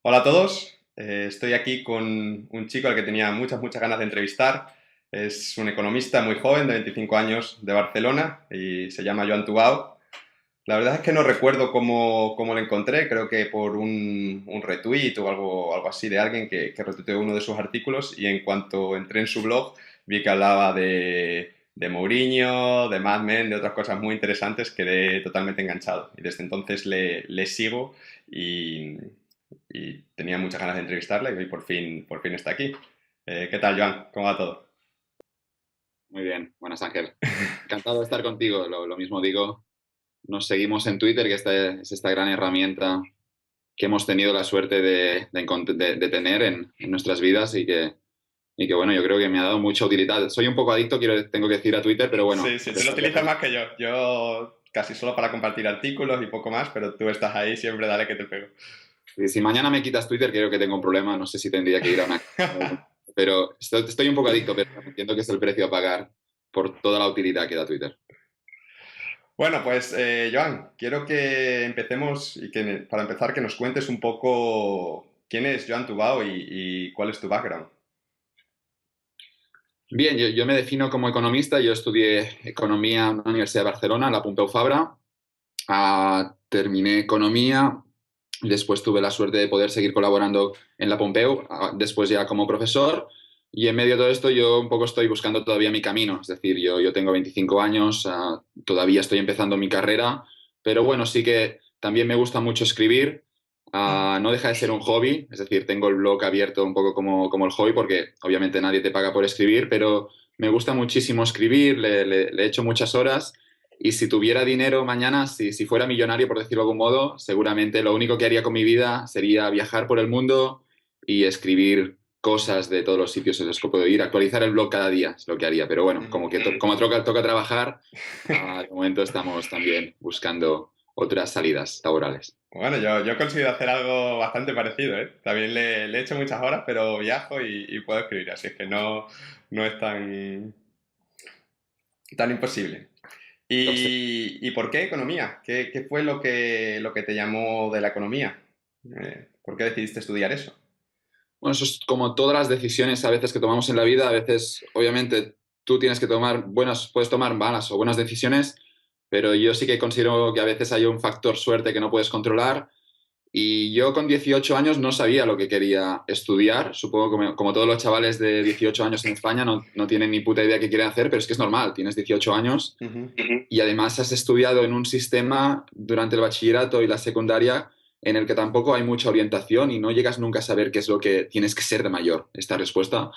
Hola a todos, estoy aquí con un chico al que tenía muchas ganas de entrevistar. Es un economista muy joven, de 25 años, de Barcelona, y se llama Joan Tubau. La verdad es que no recuerdo cómo lo encontré, creo que por un retweet o algo así de alguien que retuiteó uno de sus artículos, y en cuanto entré en su blog vi que hablaba de Mourinho, de Mad Men, de otras cosas muy interesantes, quedé totalmente enganchado. Y desde entonces le sigo y, y tenía muchas ganas de entrevistarle y hoy por fin está aquí. ¿Qué tal, Joan? ¿Cómo va todo? Muy bien, buenas Ángel. Encantado de estar contigo, lo mismo digo. Nos seguimos en Twitter, que es esta gran herramienta que hemos tenido la suerte de tener en nuestras vidas y que, bueno, yo creo que me ha dado mucha utilidad. Soy un poco adicto, tengo que decir, a Twitter, pero bueno, Sí, sí, a tú lo pesar de utilizas hacer... más que yo. Yo casi solo para compartir artículos y poco más, pero tú estás ahí siempre, dale que te pego. Si mañana me quitas Twitter, creo que tengo un problema, no sé si tendría que ir a una... Pero estoy un poco adicto, pero entiendo que es el precio a pagar por toda la utilidad que da Twitter. Bueno, pues Joan, quiero que empecemos y para empezar que nos cuentes un poco quién es Joan Tubau y cuál es tu background. Bien, yo me defino como economista. Yo estudié economía en la Universidad de Barcelona, en la Pompeu Fabra. Terminé economía. Después tuve la suerte de poder seguir colaborando en la Pompeu, después ya como profesor. Y en medio de todo esto yo un poco estoy buscando todavía mi camino. Es decir, yo tengo 25 años, todavía estoy empezando mi carrera, pero bueno, sí que también me gusta mucho escribir. No deja de ser un hobby, es decir, tengo el blog abierto un poco como el hobby, porque obviamente nadie te paga por escribir, pero me gusta muchísimo escribir, le echo muchas horas. Y si tuviera dinero mañana, si fuera millonario, por decirlo de algún modo, seguramente lo único que haría con mi vida sería viajar por el mundo y escribir cosas de todos los sitios en los que puedo ir, actualizar el blog cada día, es lo que haría. Pero bueno, Ujú. como toca trabajar, de momento estamos también buscando otras salidas laborales. Bueno, yo consigo hacer algo bastante parecido, ¿eh? También le he hecho muchas horas, pero viajo y puedo escribir, así es que no es tan imposible. Lo sé. ¿Y por qué economía? ¿Qué fue lo que te llamó de la economía? ¿Por qué decidiste estudiar eso? Bueno, eso es como todas las decisiones a veces que tomamos en la vida. A veces, obviamente, tú tienes que tomar puedes tomar malas o buenas decisiones, pero yo sí que considero que a veces hay un factor suerte que no puedes controlar. Y yo con 18 años no sabía lo que quería estudiar. Supongo que como todos los chavales de 18 años en España no tienen ni puta idea qué quieren hacer, pero es que es normal, tienes 18 años Ujú. y además has estudiado en un sistema durante el bachillerato y la secundaria en el que tampoco hay mucha orientación y no llegas nunca a saber qué es lo que tienes que ser de mayor, esta respuesta.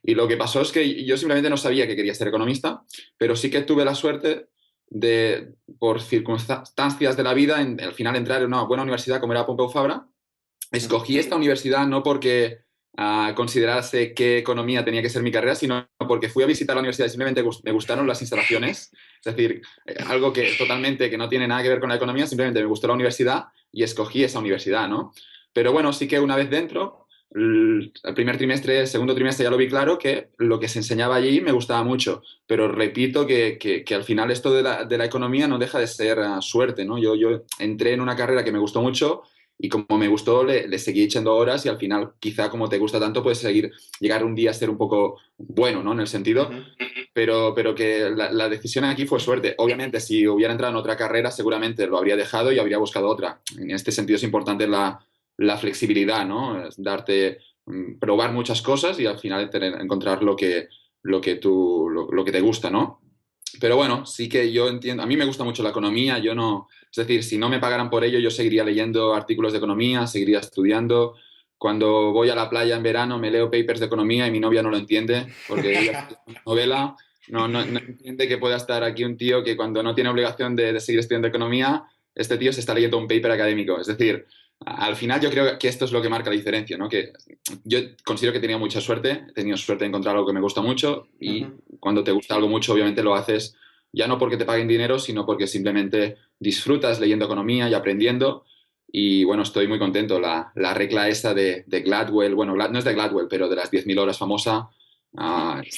Y lo que pasó es que yo simplemente no sabía que quería ser economista, pero sí que tuve la suerte de, por circunstancias de la vida, al final entrar en una buena universidad como era Pompeu Fabra. Ujú. Escogí esta universidad no porque considerase qué economía tenía que ser mi carrera, sino porque fui a visitar la universidad y simplemente me gustaron las instalaciones. Es decir, algo que totalmente que no tiene nada que ver con la economía, simplemente me gustó la universidad y escogí esa universidad, ¿no? Pero bueno, sí que una vez dentro, el primer trimestre, el segundo trimestre ya lo vi claro que lo que se enseñaba allí me gustaba mucho. Pero repito que al final esto de la economía no deja de ser suerte, ¿no? Yo entré en una carrera que me gustó mucho y como me gustó, le seguí echando horas y al final, quizá como te gusta tanto, puedes llegar un día a ser un poco bueno, ¿no? En el sentido, Ujú. pero que la decisión aquí fue suerte. Obviamente, si hubiera entrado en otra carrera, seguramente lo habría dejado y habría buscado otra. En este sentido es importante la flexibilidad, ¿no? Es darte, probar muchas cosas y al final encontrar lo que te gusta, ¿no? Pero bueno, sí que yo entiendo, a mí me gusta mucho la economía, yo no, es decir, si no me pagaran por ello, yo seguiría leyendo artículos de economía, seguiría estudiando. Cuando voy a la playa en verano me leo papers de economía y mi novia no lo entiende, porque ella es una novela, no entiende que pueda estar aquí un tío que cuando no tiene obligación de seguir estudiando economía, este tío se está leyendo un paper académico. Es decir, al final yo creo que esto es lo que marca la diferencia, ¿no? Que yo considero que he tenido mucha suerte, he tenido suerte de encontrar algo que me gusta mucho y Ujú. cuando te gusta algo mucho, obviamente lo haces ya no porque te paguen dinero, sino porque simplemente disfrutas leyendo economía y aprendiendo. Y bueno, estoy muy contento. La regla esa de Gladwell, bueno, no es de Gladwell, pero de las 10.000 horas famosa,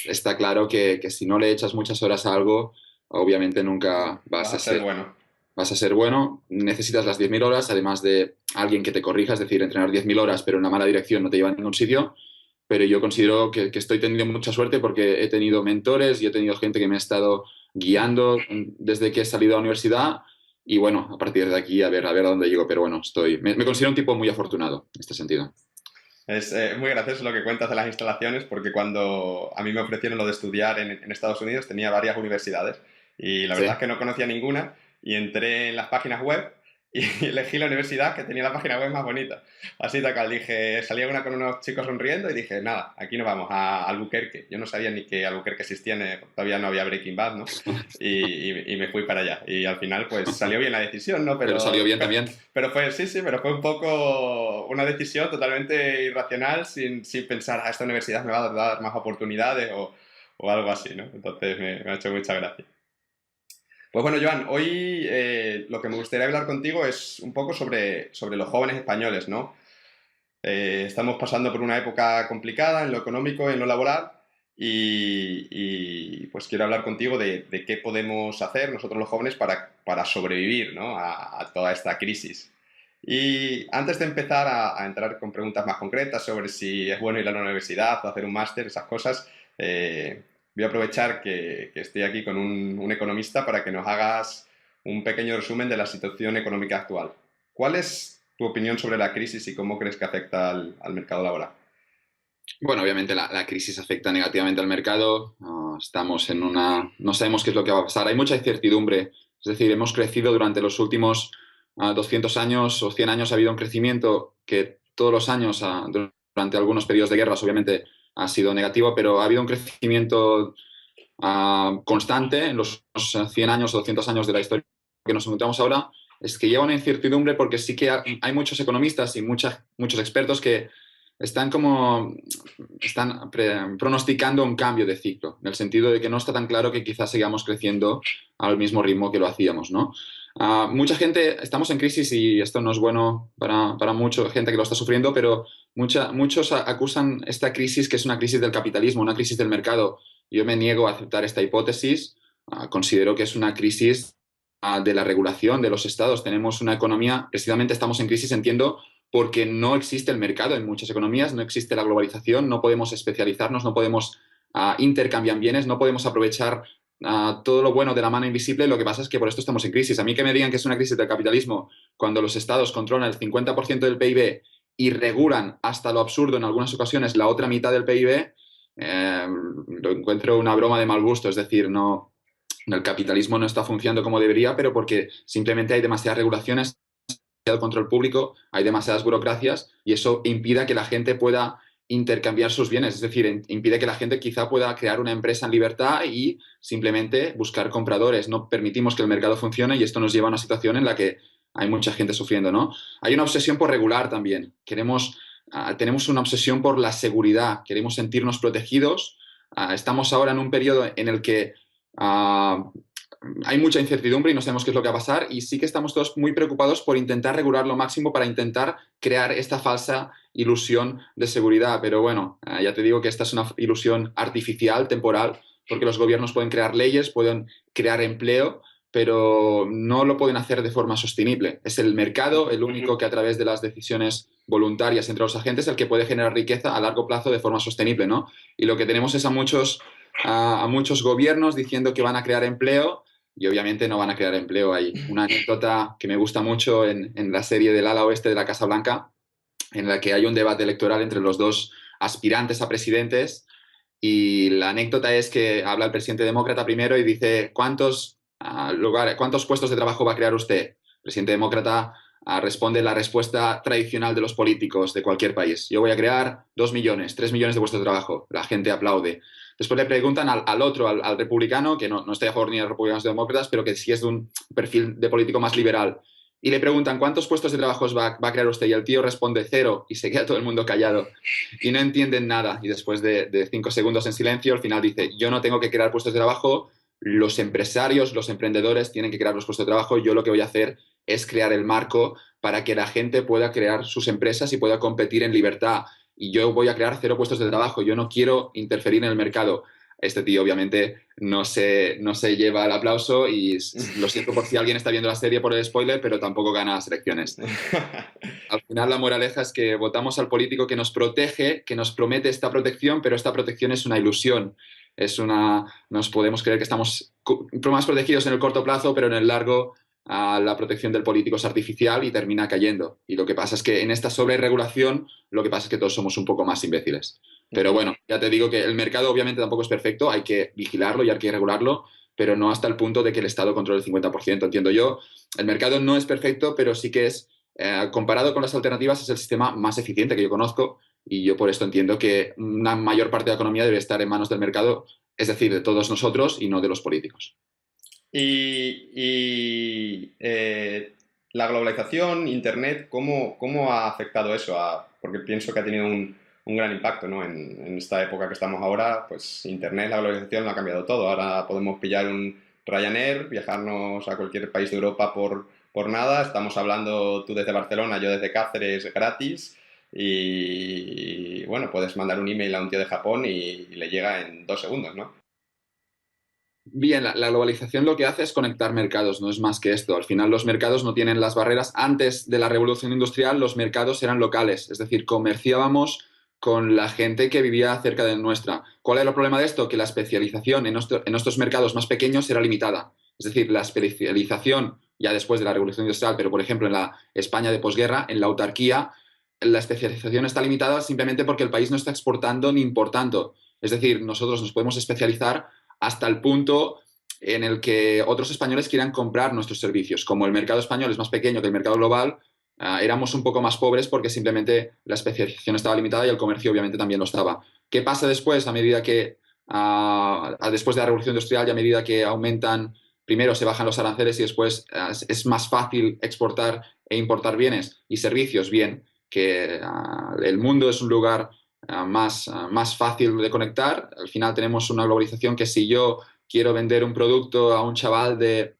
está claro que si no le echas muchas horas a algo, obviamente nunca Vas vas a a ser ser bueno. vas a ser bueno, necesitas las 10.000 horas, además de alguien que te corrija, es decir, entrenar 10.000 horas, pero en la mala dirección no te lleva a ningún sitio. Pero yo considero que estoy teniendo mucha suerte porque he tenido mentores y he tenido gente que me ha estado guiando desde que he salido a la universidad y bueno, a partir de aquí a ver a dónde llego, pero bueno, me considero un tipo muy afortunado en este sentido. Es muy gracioso lo que cuentas de las instalaciones porque cuando a mí me ofrecieron lo de estudiar en Estados Unidos tenía varias universidades y la Sí. verdad es que no conocía ninguna y entré en las páginas web y elegí la universidad que tenía la página web más bonita. Así tal, dije, salía una con unos chicos sonriendo y dije, nada, aquí nos vamos, a Albuquerque. Yo no sabía ni que Albuquerque existía, todavía no había Breaking Bad, ¿no? Y me fui para allá. Y al final, pues salió bien la decisión, ¿no? Pero salió bien también. Pero fue, sí, pero fue un poco una decisión totalmente irracional sin pensar, esta universidad me va a dar más oportunidades o algo así, ¿no? Entonces me ha hecho mucha gracia. Pues bueno, Joan, hoy lo que me gustaría hablar contigo es un poco sobre los jóvenes españoles, ¿no? Estamos pasando por una época complicada en lo económico, en lo laboral, pues quiero hablar contigo de qué podemos hacer nosotros los jóvenes para sobrevivir, ¿no? a toda esta crisis. Y antes de empezar a entrar con preguntas más concretas sobre si es bueno ir a la universidad o hacer un máster, esas cosas, voy a aprovechar que estoy aquí con un economista para que nos hagas un pequeño resumen de la situación económica actual. ¿Cuál es tu opinión sobre la crisis y cómo crees que afecta al mercado laboral? Bueno, obviamente la crisis afecta negativamente al mercado. Estamos en una... No sabemos qué es lo que va a pasar. Hay mucha incertidumbre. Es decir, hemos crecido durante los últimos 200 años o 100 años. Ha habido un crecimiento que todos los años, durante algunos periodos de guerras, obviamente ha sido negativo, pero ha habido un crecimiento constante en los 100 años o 200 años de la historia que nos encontramos ahora. Es que lleva una incertidumbre porque sí que hay muchos economistas y muchos expertos que están pronosticando un cambio de ciclo, en el sentido de que no está tan claro que quizás sigamos creciendo al mismo ritmo que lo hacíamos, ¿no? Mucha gente, estamos en crisis y esto no es bueno para mucha gente que lo está sufriendo, pero muchos acusan esta crisis que es una crisis del capitalismo, una crisis del mercado. Yo me niego a aceptar esta hipótesis. Considero que es una crisis de la regulación de los estados. Tenemos una economía, precisamente estamos en crisis, entiendo, porque no existe el mercado en muchas economías, no existe la globalización, no podemos especializarnos, no podemos intercambiar bienes, no podemos aprovechar todo lo bueno de la mano invisible. Lo que pasa es que por esto estamos en crisis. A mí que me digan que es una crisis del capitalismo cuando los estados controlan el 50% del PIB y regulan hasta lo absurdo en algunas ocasiones la otra mitad del PIB, lo encuentro una broma de mal gusto. Es decir, no, el capitalismo no está funcionando como debería, pero porque simplemente hay demasiadas regulaciones, demasiado control público, hay demasiadas burocracias y eso impide que la gente pueda intercambiar sus bienes, es decir, impide que la gente quizá pueda crear una empresa en libertad y simplemente buscar compradores. No permitimos que el mercado funcione y esto nos lleva a una situación en la que hay mucha gente sufriendo, ¿no? Hay una obsesión por regular también. Tenemos una obsesión por la seguridad, queremos sentirnos protegidos. Estamos ahora en un periodo en el que hay mucha incertidumbre y no sabemos qué es lo que va a pasar y sí que estamos todos muy preocupados por intentar regular lo máximo para intentar crear esta falsa ilusión de seguridad. Pero bueno, ya te digo que esta es una ilusión artificial, temporal, porque los gobiernos pueden crear leyes, pueden crear empleo, pero no lo pueden hacer de forma sostenible. Es el mercado el único que a través de las decisiones voluntarias entre los agentes el que puede generar riqueza a largo plazo de forma sostenible, ¿no? Y lo que tenemos es a muchos gobiernos diciendo que van a crear empleo y obviamente no van a crear empleo. Hay una anécdota que me gusta mucho en la serie del ala oeste de la Casa Blanca, en la que hay un debate electoral entre los dos aspirantes a presidentes y la anécdota es que habla el presidente demócrata primero y dice ¿cuántos puestos de trabajo va a crear usted? El presidente demócrata responde la respuesta tradicional de los políticos de cualquier país. Yo voy a crear 2 millones, 3 millones de puestos de trabajo. La gente aplaude. Después le preguntan al otro, al republicano, que no estoy a favor ni de republicanos ni de demócratas, pero que sí es de un perfil de político más liberal. Y le preguntan, ¿cuántos puestos de trabajo va a crear usted? Y el tío responde 0 y se queda todo el mundo callado. Y no entienden nada. Y después de 5 segundos en silencio, al final dice, yo no tengo que crear puestos de trabajo, los empresarios, los emprendedores tienen que crear los puestos de trabajo, yo lo que voy a hacer es crear el marco para que la gente pueda crear sus empresas y pueda competir en libertad. Y yo voy a crear 0 puestos de trabajo, yo no quiero interferir en el mercado. este tío obviamente no se lleva el aplauso y lo siento por si alguien está viendo la serie por el spoiler, pero tampoco gana las elecciones. Al final la moraleja es que votamos al político que nos protege, que nos promete esta protección, pero esta protección es una ilusión. Nos podemos creer que estamos más protegidos en el corto plazo, pero en el largo la protección del político es artificial y termina cayendo. Y lo que pasa es que en esta sobreregulación, lo que pasa es que todos somos un poco más imbéciles. Pero bueno, ya te digo que el mercado obviamente tampoco es perfecto, hay que vigilarlo y hay que regularlo, pero no hasta el punto de que el Estado controle el 50%, entiendo yo. El mercado no es perfecto, pero sí que es comparado con las alternativas, es el sistema más eficiente que yo conozco y yo por esto entiendo que una mayor parte de la economía debe estar en manos del mercado, es decir, de todos nosotros y no de los políticos. La globalización, Internet, ¿cómo ha afectado eso? Porque pienso que ha tenido un gran impacto, ¿no? En esta época que estamos ahora, pues Internet, la globalización lo ha cambiado todo. Ahora podemos pillar un Ryanair, viajarnos a cualquier país de Europa por nada. Estamos hablando tú desde Barcelona, yo desde Cáceres, gratis. Y bueno, puedes mandar un email a un tío de Japón y le llega en 2 segundos, ¿no? Bien, la globalización lo que hace es conectar mercados, no es más que esto. Al final los mercados no tienen las barreras. Antes de la revolución industrial los mercados eran locales, es decir, comerciábamos con la gente que vivía cerca de nuestra. ¿Cuál era el problema de esto? Que la especialización en estos mercados más pequeños era limitada. Es decir, la especialización ya después de la revolución industrial, pero por ejemplo en la España de posguerra, en la autarquía, la especialización está limitada simplemente porque el país no está exportando ni importando. Es decir, nosotros nos podemos especializar hasta el punto en el que otros españoles quieran comprar nuestros servicios. Como el mercado español es más pequeño que el mercado global, éramos un poco más pobres porque simplemente la especialización estaba limitada y el comercio obviamente también lo estaba. ¿Qué pasa después? A medida que, después de la revolución industrial y a medida que aumentan, primero se bajan los aranceles y después es más fácil exportar e importar bienes y servicios, bien, que el mundo es un lugar más fácil de conectar. Al final tenemos una globalización que si yo quiero vender un producto a un chaval de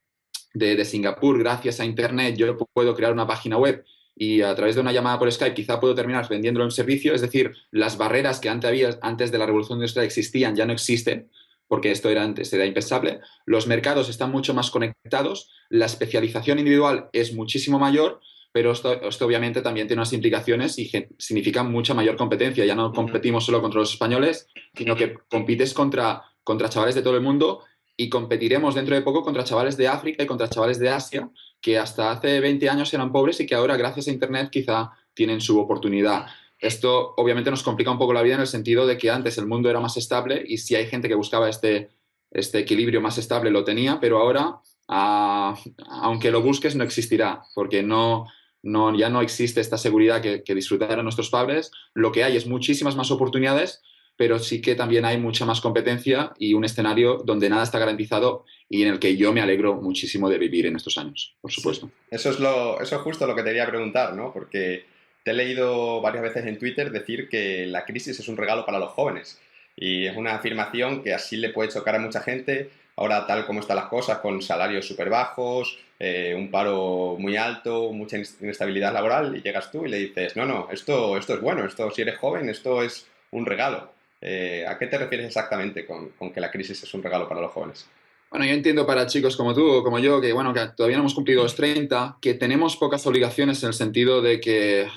Singapur gracias a Internet, yo puedo crear una página web y a través de una llamada por Skype quizá puedo terminar vendiéndolo en servicio. Es decir, las barreras que antes de la revolución industrial existían ya no existen porque antes era impensable. Los mercados están mucho más conectados, la especialización individual es muchísimo mayor, pero esto obviamente también tiene unas implicaciones y significa mucha mayor competencia. Ya no competimos solo contra los españoles, sino que compites contra chavales de todo el mundo y competiremos dentro de poco contra chavales de África y contra chavales de Asia que hasta hace 20 años eran pobres y que ahora gracias a Internet quizá tienen su oportunidad. Esto obviamente nos complica un poco la vida en el sentido de que antes el mundo era más estable y si hay gente que buscaba este equilibrio más estable lo tenía, pero ahora, aunque lo busques, no existirá, porque ya no existe esta seguridad que disfrutaron nuestros padres. Lo que hay es muchísimas más oportunidades, pero sí que también hay mucha más competencia y un escenario donde nada está garantizado y en el que yo me alegro muchísimo de vivir en estos años, por Sí, supuesto. eso es justo lo que te quería preguntar, ¿no? Porque te he leído varias veces en Twitter decir que la crisis es un regalo para los jóvenes. Y es una afirmación que así le puede chocar a mucha gente. Ahora, tal como están las cosas, con salarios súper bajos, un paro muy alto, mucha inestabilidad laboral, y llegas tú y le dices, no, no, esto es bueno, esto si eres joven, esto es un regalo. ¿A qué te refieres exactamente con que la crisis es un regalo para los jóvenes? Bueno, yo entiendo para chicos como tú o como yo, que bueno, que todavía no hemos cumplido los 30, que tenemos pocas obligaciones en el sentido de que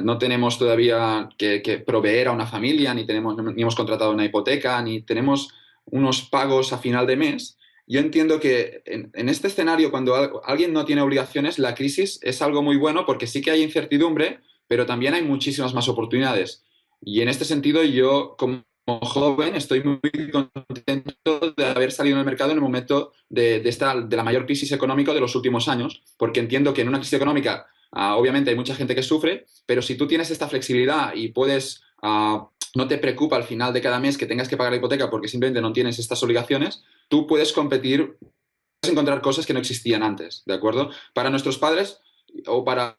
no tenemos todavía que proveer a una familia, ni hemos contratado una hipoteca, ni tenemos unos pagos a final de mes. Yo entiendo que en este escenario, cuando alguien no tiene obligaciones, la crisis es algo muy bueno porque sí que hay incertidumbre, pero también hay muchísimas más oportunidades. Y en este sentido, yo como joven estoy muy contento de haber salido en el mercado en el momento de la mayor crisis económica de los últimos años, porque entiendo que en una crisis económica obviamente hay mucha gente que sufre, pero si tú tienes esta flexibilidad y no te preocupa al final de cada mes que tengas que pagar la hipoteca porque simplemente no tienes estas obligaciones, tú puedes competir, puedes encontrar cosas que no existían antes, ¿de acuerdo? Para nuestros padres o para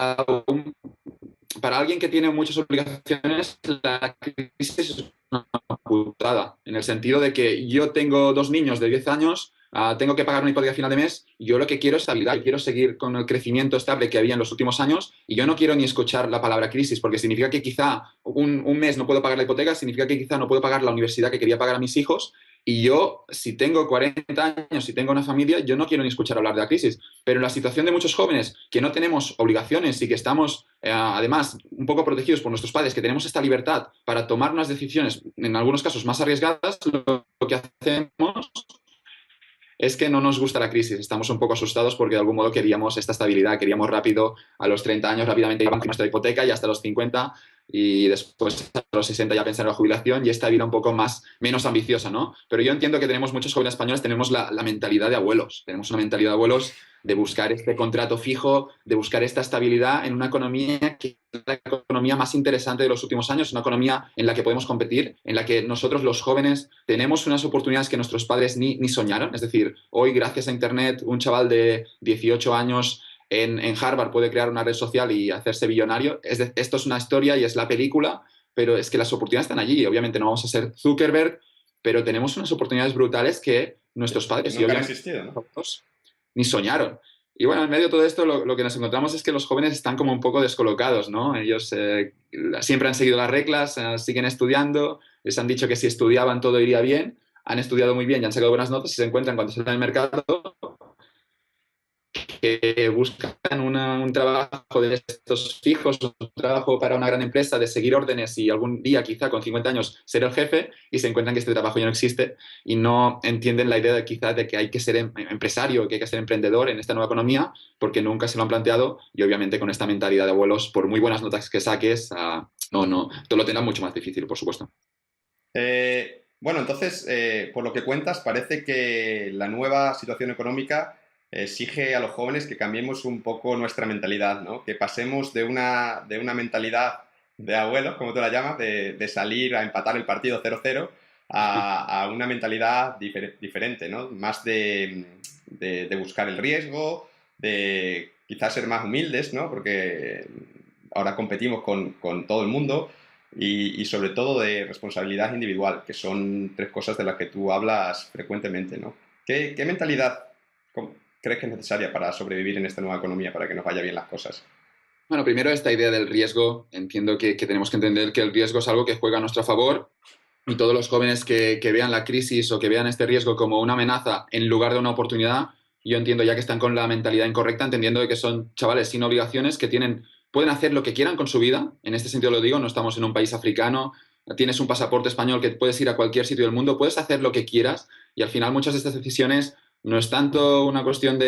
alguien que tiene muchas obligaciones, la crisis es una putada, en el sentido de que yo tengo 2 niños de 10 años, tengo que pagar una hipoteca a final de mes, yo lo que quiero es estabilidad, yo quiero seguir con el crecimiento estable que había en los últimos años y yo no quiero ni escuchar la palabra crisis, porque significa que quizá un mes no puedo pagar la hipoteca, significa que quizá no puedo pagar la universidad que quería pagar a mis hijos y yo, si tengo 40 años, si tengo una familia, yo no quiero ni escuchar hablar de la crisis. Pero en la situación de muchos jóvenes que no tenemos obligaciones y que estamos, además, un poco protegidos por nuestros padres, que tenemos esta libertad para tomar unas decisiones, en algunos casos más arriesgadas, lo que hacemos es que no nos gusta la crisis. Estamos un poco asustados porque de algún modo queríamos esta estabilidad, queríamos rápido, a los 30 años rápidamente ir a nuestra hipoteca y hasta los 50 y después a los 60 ya pensar en la jubilación y esta vida un poco más, menos ambiciosa, ¿no? Pero yo entiendo que tenemos muchos jóvenes españoles, tenemos la mentalidad de abuelos, tenemos una mentalidad de abuelos de buscar este contrato fijo, de buscar esta estabilidad en una economía que es la economía más interesante de los últimos años, una economía en la que podemos competir, en la que nosotros los jóvenes tenemos unas oportunidades que nuestros padres ni soñaron. Es decir, hoy gracias a Internet un chaval de 18 años en Harvard puede crear una red social y hacerse billonario. Esto es una historia y es la película, pero es que las oportunidades están allí. Obviamente no vamos a ser Zuckerberg, pero tenemos unas oportunidades brutales que nuestros padres nunca han existido, ¿no? Ni soñaron. Y bueno, en medio de todo esto lo que nos encontramos es que los jóvenes están como un poco descolocados, ¿no? Ellos siempre han seguido las reglas, siguen estudiando, les han dicho que si estudiaban todo iría bien, han estudiado muy bien y han sacado buenas notas y se encuentran cuando salen al mercado que buscan un trabajo de estos fijos, un trabajo para una gran empresa, de seguir órdenes y algún día, quizá con 50 años, ser el jefe, y se encuentran que este trabajo ya no existe y no entienden la idea de quizá de que hay que ser empresario, que hay que ser emprendedor en esta nueva economía, porque nunca se lo han planteado y obviamente con esta mentalidad de abuelos, por muy buenas notas que saques, todo lo tendrá mucho más difícil, por supuesto. Bueno, entonces, por lo que cuentas, parece que la nueva situación económica exige a los jóvenes que cambiemos un poco nuestra mentalidad, ¿no? Que pasemos de una mentalidad de abuelos, como tú la llamas, de salir a empatar el partido 0-0, a una mentalidad diferente, ¿no? Más de buscar el riesgo, de quizás ser más humildes, ¿no? Porque ahora competimos con todo el mundo y sobre todo de responsabilidad individual, que son tres cosas de las que tú hablas frecuentemente, ¿no? ¿Qué mentalidad crees que es necesaria para sobrevivir en esta nueva economía, para que nos vaya bien las cosas? Bueno, primero esta idea del riesgo. Entiendo que tenemos que entender que el riesgo es algo que juega a nuestro favor y todos los jóvenes que vean la crisis o que vean este riesgo como una amenaza en lugar de una oportunidad, yo entiendo ya que están con la mentalidad incorrecta, entendiendo de que son chavales sin obligaciones que pueden hacer lo que quieran con su vida. En este sentido lo digo, no estamos en un país africano, tienes un pasaporte español que puedes ir a cualquier sitio del mundo, puedes hacer lo que quieras y al final muchas de estas decisiones no es tanto una cuestión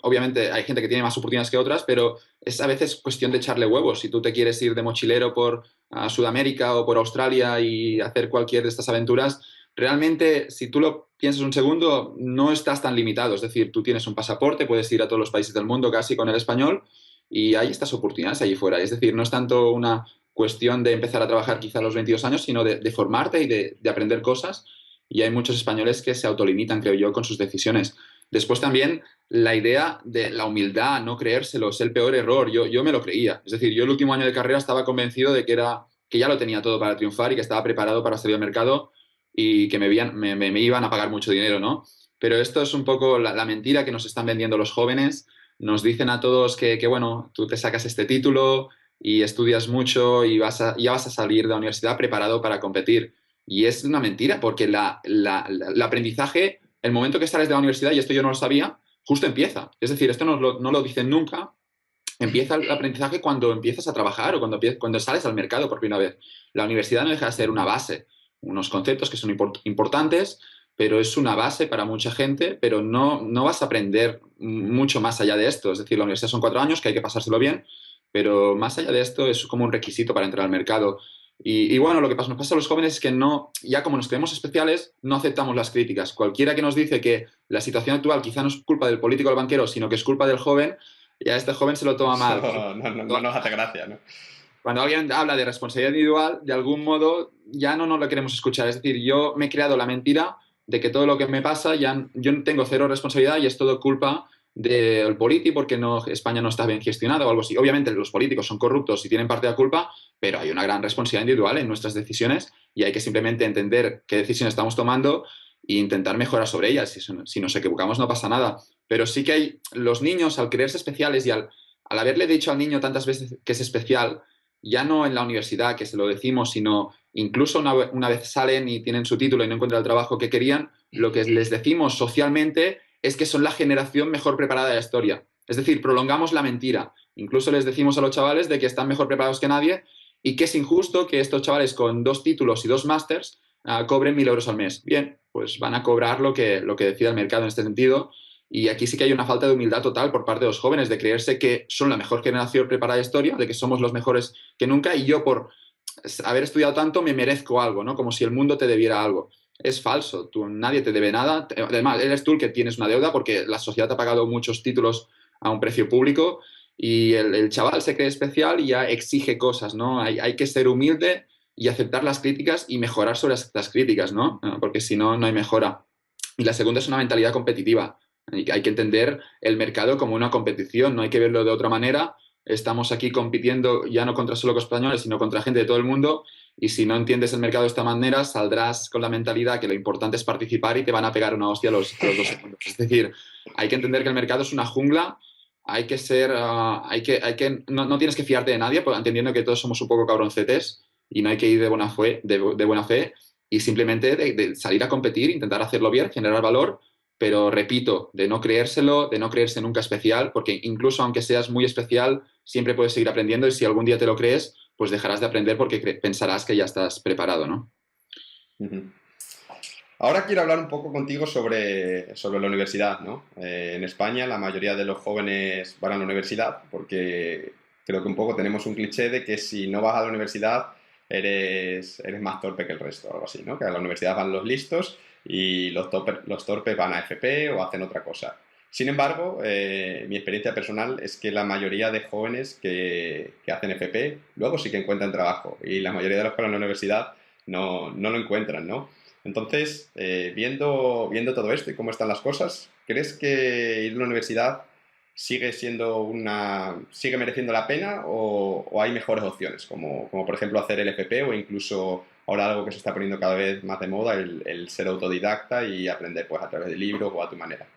obviamente hay gente que tiene más oportunidades que otras, pero es a veces cuestión de echarle huevos. Si tú te quieres ir de mochilero por Sudamérica o por Australia y hacer cualquier de estas aventuras, realmente, si tú lo piensas un segundo, no estás tan limitado. Es decir, tú tienes un pasaporte, puedes ir a todos los países del mundo casi con el español y hay estas oportunidades allí fuera. Es decir, no es tanto una cuestión de empezar a trabajar quizá a los 22 años, sino de formarte y de aprender cosas. Y hay muchos españoles que se autolimitan, creo yo, con sus decisiones. Después también la idea de la humildad, no creérselo, es el peor error. Yo me lo creía. Es decir, yo el último año de carrera estaba convencido de que ya lo tenía todo para triunfar y que estaba preparado para salir al mercado y que me iban a pagar mucho dinero, ¿no? Pero esto es un poco la mentira que nos están vendiendo los jóvenes. Nos dicen a todos que, bueno, tú te sacas este título y estudias mucho y ya vas a salir de la universidad preparado para competir. Y es una mentira, porque el aprendizaje, el momento que sales de la universidad, y esto yo no lo sabía, justo empieza. Es decir, esto no lo dicen nunca. Empieza el aprendizaje cuando empiezas a trabajar o cuando sales al mercado por primera vez. La universidad no deja de ser una base, unos conceptos que son importantes, pero es una base para mucha gente, pero no vas a aprender mucho más allá de esto. Es decir, la universidad son 4 años, que hay que pasárselo bien, pero más allá de esto es como un requisito para entrar al mercado. Y bueno, lo que nos pasa a los jóvenes es que ya como nos creemos especiales, no aceptamos las críticas. Cualquiera que nos dice que la situación actual quizá no es culpa del político o del banquero, sino que es culpa del joven, ya este joven se lo toma mal. No nos hace gracia, ¿no? Cuando alguien habla de responsabilidad individual, de algún modo ya no lo queremos escuchar. Es decir, yo me he creado la mentira de que todo lo que me pasa, yo tengo cero responsabilidad y es todo culpa del político porque España no está bien gestionada o algo así. Obviamente los políticos son corruptos y tienen parte de la culpa, pero hay una gran responsabilidad individual en nuestras decisiones y hay que simplemente entender qué decisiones estamos tomando e intentar mejorar sobre ellas. Si nos equivocamos no pasa nada. Pero sí que hay los niños, al creerse especiales y al haberle dicho al niño tantas veces que es especial, ya no en la universidad que se lo decimos, sino incluso una vez salen y tienen su título y no encuentran el trabajo que querían, lo que les decimos socialmente es que son la generación mejor preparada de la historia. Es decir, prolongamos la mentira. Incluso les decimos a los chavales de que están mejor preparados que nadie y que es injusto que estos chavales con 2 títulos y 2 másters cobren 1.000 euros al mes. Bien, pues van a cobrar lo que decida el mercado en este sentido. Y aquí sí que hay una falta de humildad total por parte de los jóvenes, de creerse que son la mejor generación preparada de historia, de que somos los mejores que nunca, y yo por haber estudiado tanto me merezco algo, ¿no? Como si el mundo te debiera algo. Es falso, nadie te debe nada. Además, eres tú el que tienes una deuda porque la sociedad te ha pagado muchos títulos a un precio público y el chaval se cree especial y ya exige cosas, ¿no? Hay que ser humilde y aceptar las críticas y mejorar sobre las críticas, ¿no? Porque si no, no hay mejora. Y la segunda es una mentalidad competitiva. Hay que entender el mercado como una competición, no hay que verlo de otra manera. Estamos aquí compitiendo ya no contra solo españoles, sino contra gente de todo el mundo. Y si no entiendes el mercado de esta manera, saldrás con la mentalidad que lo importante es participar y te van a pegar una hostia los 2 segundos. Es decir, hay que entender que el mercado es una jungla. Hay que ser, no tienes que fiarte de nadie, entendiendo que todos somos un poco cabroncetes y no hay que ir de buena fe, de buena fe y simplemente de salir a competir, intentar hacerlo bien, generar valor, pero repito, de no creérselo, de no creerse nunca especial, porque incluso aunque seas muy especial, siempre puedes seguir aprendiendo y si algún día te lo crees, pues dejarás de aprender porque pensarás que ya estás preparado, ¿no? Uh-huh. Ahora quiero hablar un poco contigo sobre la universidad, ¿no? En España la mayoría de los jóvenes van a la universidad porque creo que un poco tenemos un cliché de que si no vas a la universidad eres más torpe que el resto, algo así, ¿no? Que a la universidad van los listos y los torpes van a FP o hacen otra cosa. Sin embargo, mi experiencia personal es que la mayoría de jóvenes que hacen FP luego sí que encuentran trabajo y la mayoría de los que van a la universidad no lo encuentran, ¿no? Entonces, viendo todo esto y cómo están las cosas, ¿crees que ir a la universidad sigue mereciendo la pena o hay mejores opciones, como por ejemplo hacer el FP o incluso ahora algo que se está poniendo cada vez más de moda, el ser autodidacta y aprender pues a través de libros o a tu manera?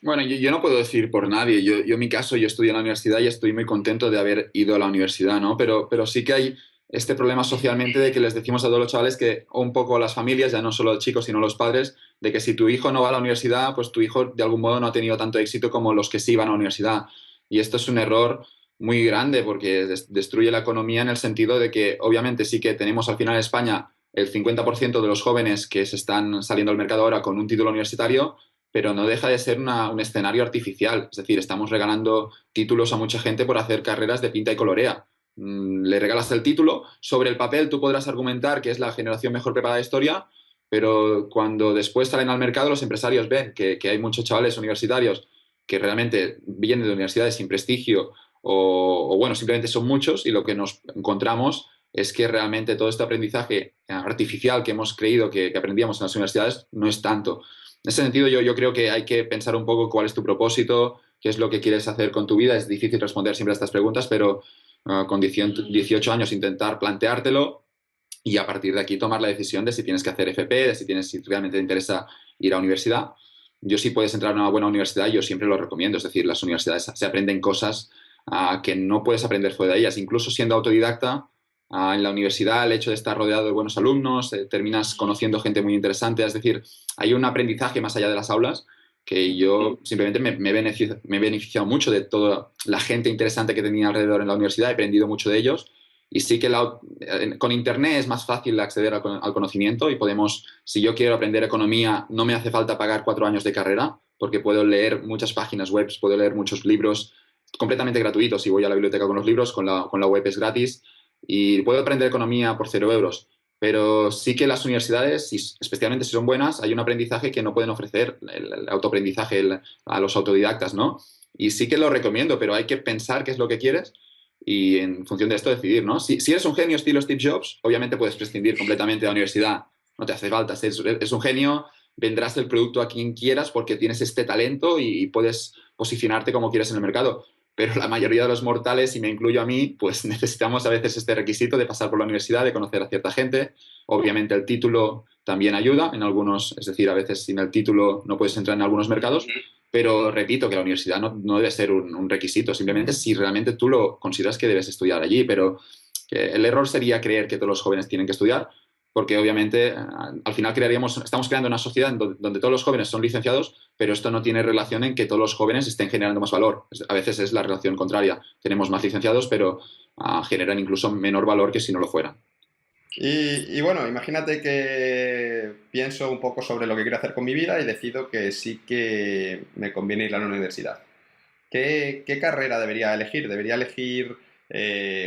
Bueno, yo no puedo decir por nadie. Yo en mi caso, yo estudié en la universidad y estoy muy contento de haber ido a la universidad, ¿no? Pero sí que hay este problema socialmente de que les decimos a todos los chavales que, o un poco a las familias, ya no solo los chicos, sino los padres, de que si tu hijo no va a la universidad, pues tu hijo de algún modo no ha tenido tanto éxito como los que sí van a la universidad. Y esto es un error muy grande porque destruye la economía en el sentido de que, obviamente, sí que tenemos al final en España el 50% de los jóvenes que se están saliendo al mercado ahora con un título universitario, pero no deja de ser un escenario artificial. Es decir, estamos regalando títulos a mucha gente por hacer carreras de pinta y colorea. Le regalas el título, sobre el papel tú podrás argumentar que es la generación mejor preparada de historia, pero cuando después salen al mercado los empresarios ven que hay muchos chavales universitarios que realmente vienen de universidades sin prestigio o bueno, simplemente son muchos y lo que nos encontramos es que realmente todo este aprendizaje artificial que hemos creído que aprendíamos en las universidades no es tanto. En ese sentido, yo creo que hay que pensar un poco cuál es tu propósito, qué es lo que quieres hacer con tu vida. Es difícil responder siempre a estas preguntas, pero con 18 años intentar planteártelo y a partir de aquí tomar la decisión de si tienes que hacer FP, si realmente te interesa ir a la universidad. Yo si puedes entrar a una buena universidad, yo siempre lo recomiendo. Es decir, las universidades se aprenden cosas que no puedes aprender fuera de ellas. Incluso siendo autodidacta, en la universidad el hecho de estar rodeado de buenos alumnos, terminas conociendo gente muy interesante. Es decir, hay un aprendizaje más allá de las aulas que yo simplemente me he beneficiado mucho de toda la gente interesante que tenía alrededor en la universidad, he aprendido mucho de ellos y sí que con Internet es más fácil acceder al conocimiento y podemos, si yo quiero aprender economía, no me hace falta pagar 4 años de carrera porque puedo leer muchas páginas web, puedo leer muchos libros completamente gratuitos. Si voy a la biblioteca con los libros, con la web es gratis y puedo aprender economía por 0 euros. Pero sí que las universidades, especialmente si son buenas, hay un aprendizaje que no pueden ofrecer, el autoaprendizaje a los autodidactas, ¿no? Y sí que lo recomiendo, pero hay que pensar qué es lo que quieres y en función de esto decidir, ¿no? Si eres un genio estilo Steve Jobs, obviamente puedes prescindir completamente de la universidad, no te hace falta. Si eres un genio, vendrás el producto a quien quieras porque tienes este talento y puedes posicionarte como quieras en el mercado. Pero la mayoría de los mortales, y me incluyo a mí, pues necesitamos a veces este requisito de pasar por la universidad, de conocer a cierta gente. Obviamente el título también ayuda en algunos, es decir, a veces sin el título no puedes entrar en algunos mercados, pero repito que la universidad no debe ser un requisito, simplemente si realmente tú lo consideras que debes estudiar allí, pero el error sería creer que todos los jóvenes tienen que estudiar, porque obviamente al final estamos creando una sociedad donde todos los jóvenes son licenciados, pero esto no tiene relación en que todos los jóvenes estén generando más valor. A veces es la relación contraria. Tenemos más licenciados, pero generan incluso menor valor que si no lo fueran. Y bueno, imagínate que pienso un poco sobre lo que quiero hacer con mi vida y decido que sí que me conviene ir a la universidad. ¿Qué carrera debería elegir? ¿Debería elegir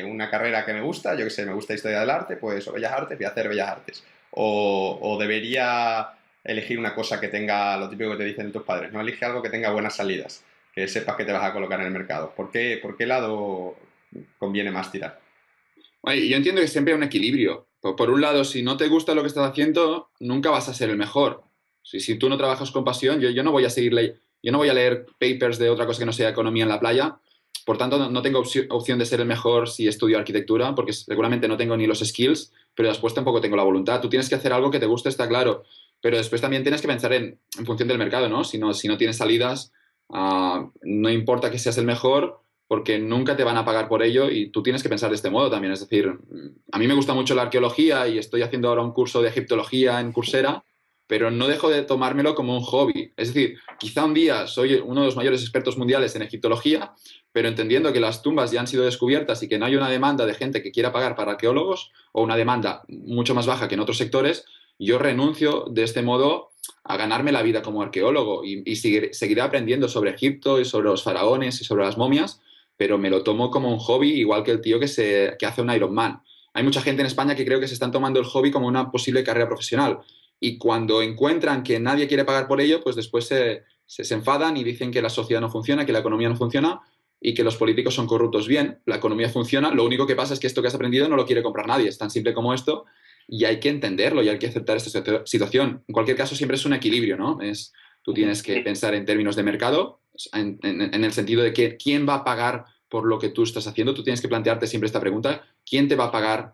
una carrera que me gusta? Yo que sé, me gusta historia del arte, pues o bellas artes, voy a hacer bellas artes. O debería elegir una cosa que tenga lo típico que te dicen tus padres, no elige algo que tenga buenas salidas, que sepas que te vas a colocar en el mercado. ¿Por qué lado conviene más tirar? Oye, yo entiendo que siempre hay un equilibrio. Por un lado, si no te gusta lo que estás haciendo, nunca vas a ser el mejor. Si tú no trabajas con pasión, yo no voy a yo no voy a leer papers de otra cosa que no sea economía en la playa. Por tanto, no tengo opción de ser el mejor si estudio arquitectura, porque seguramente no tengo ni los skills, pero después tampoco tengo la voluntad. Tú tienes que hacer algo que te guste, está claro, pero después también tienes que pensar en función del mercado, ¿no? Si no tienes salidas, no importa que seas el mejor, porque nunca te van a pagar por ello y tú tienes que pensar de este modo también. Es decir, a mí me gusta mucho la arqueología y estoy haciendo ahora un curso de egiptología en Coursera, pero no dejo de tomármelo como un hobby. Es decir, quizá un día soy uno de los mayores expertos mundiales en egiptología, pero entendiendo que las tumbas ya han sido descubiertas y que no hay una demanda de gente que quiera pagar para arqueólogos o una demanda mucho más baja que en otros sectores, yo renuncio de este modo a ganarme la vida como arqueólogo y seguiré aprendiendo sobre Egipto y sobre los faraones y sobre las momias, pero me lo tomo como un hobby, igual que el tío que hace un Ironman. Hay mucha gente en España que creo que se están tomando el hobby como una posible carrera profesional. Y cuando encuentran que nadie quiere pagar por ello, pues después se enfadan y dicen que la sociedad no funciona, que la economía no funciona y que los políticos son corruptos. Bien, la economía funciona, lo único que pasa es que esto que has aprendido no lo quiere comprar nadie, es tan simple como esto y hay que entenderlo y hay que aceptar esta situación. En cualquier caso, siempre es un equilibrio, ¿no? Tú tienes que pensar en términos de mercado, en el sentido de que quién va a pagar por lo que tú estás haciendo. Tú tienes que plantearte siempre esta pregunta: ¿quién te va a pagar,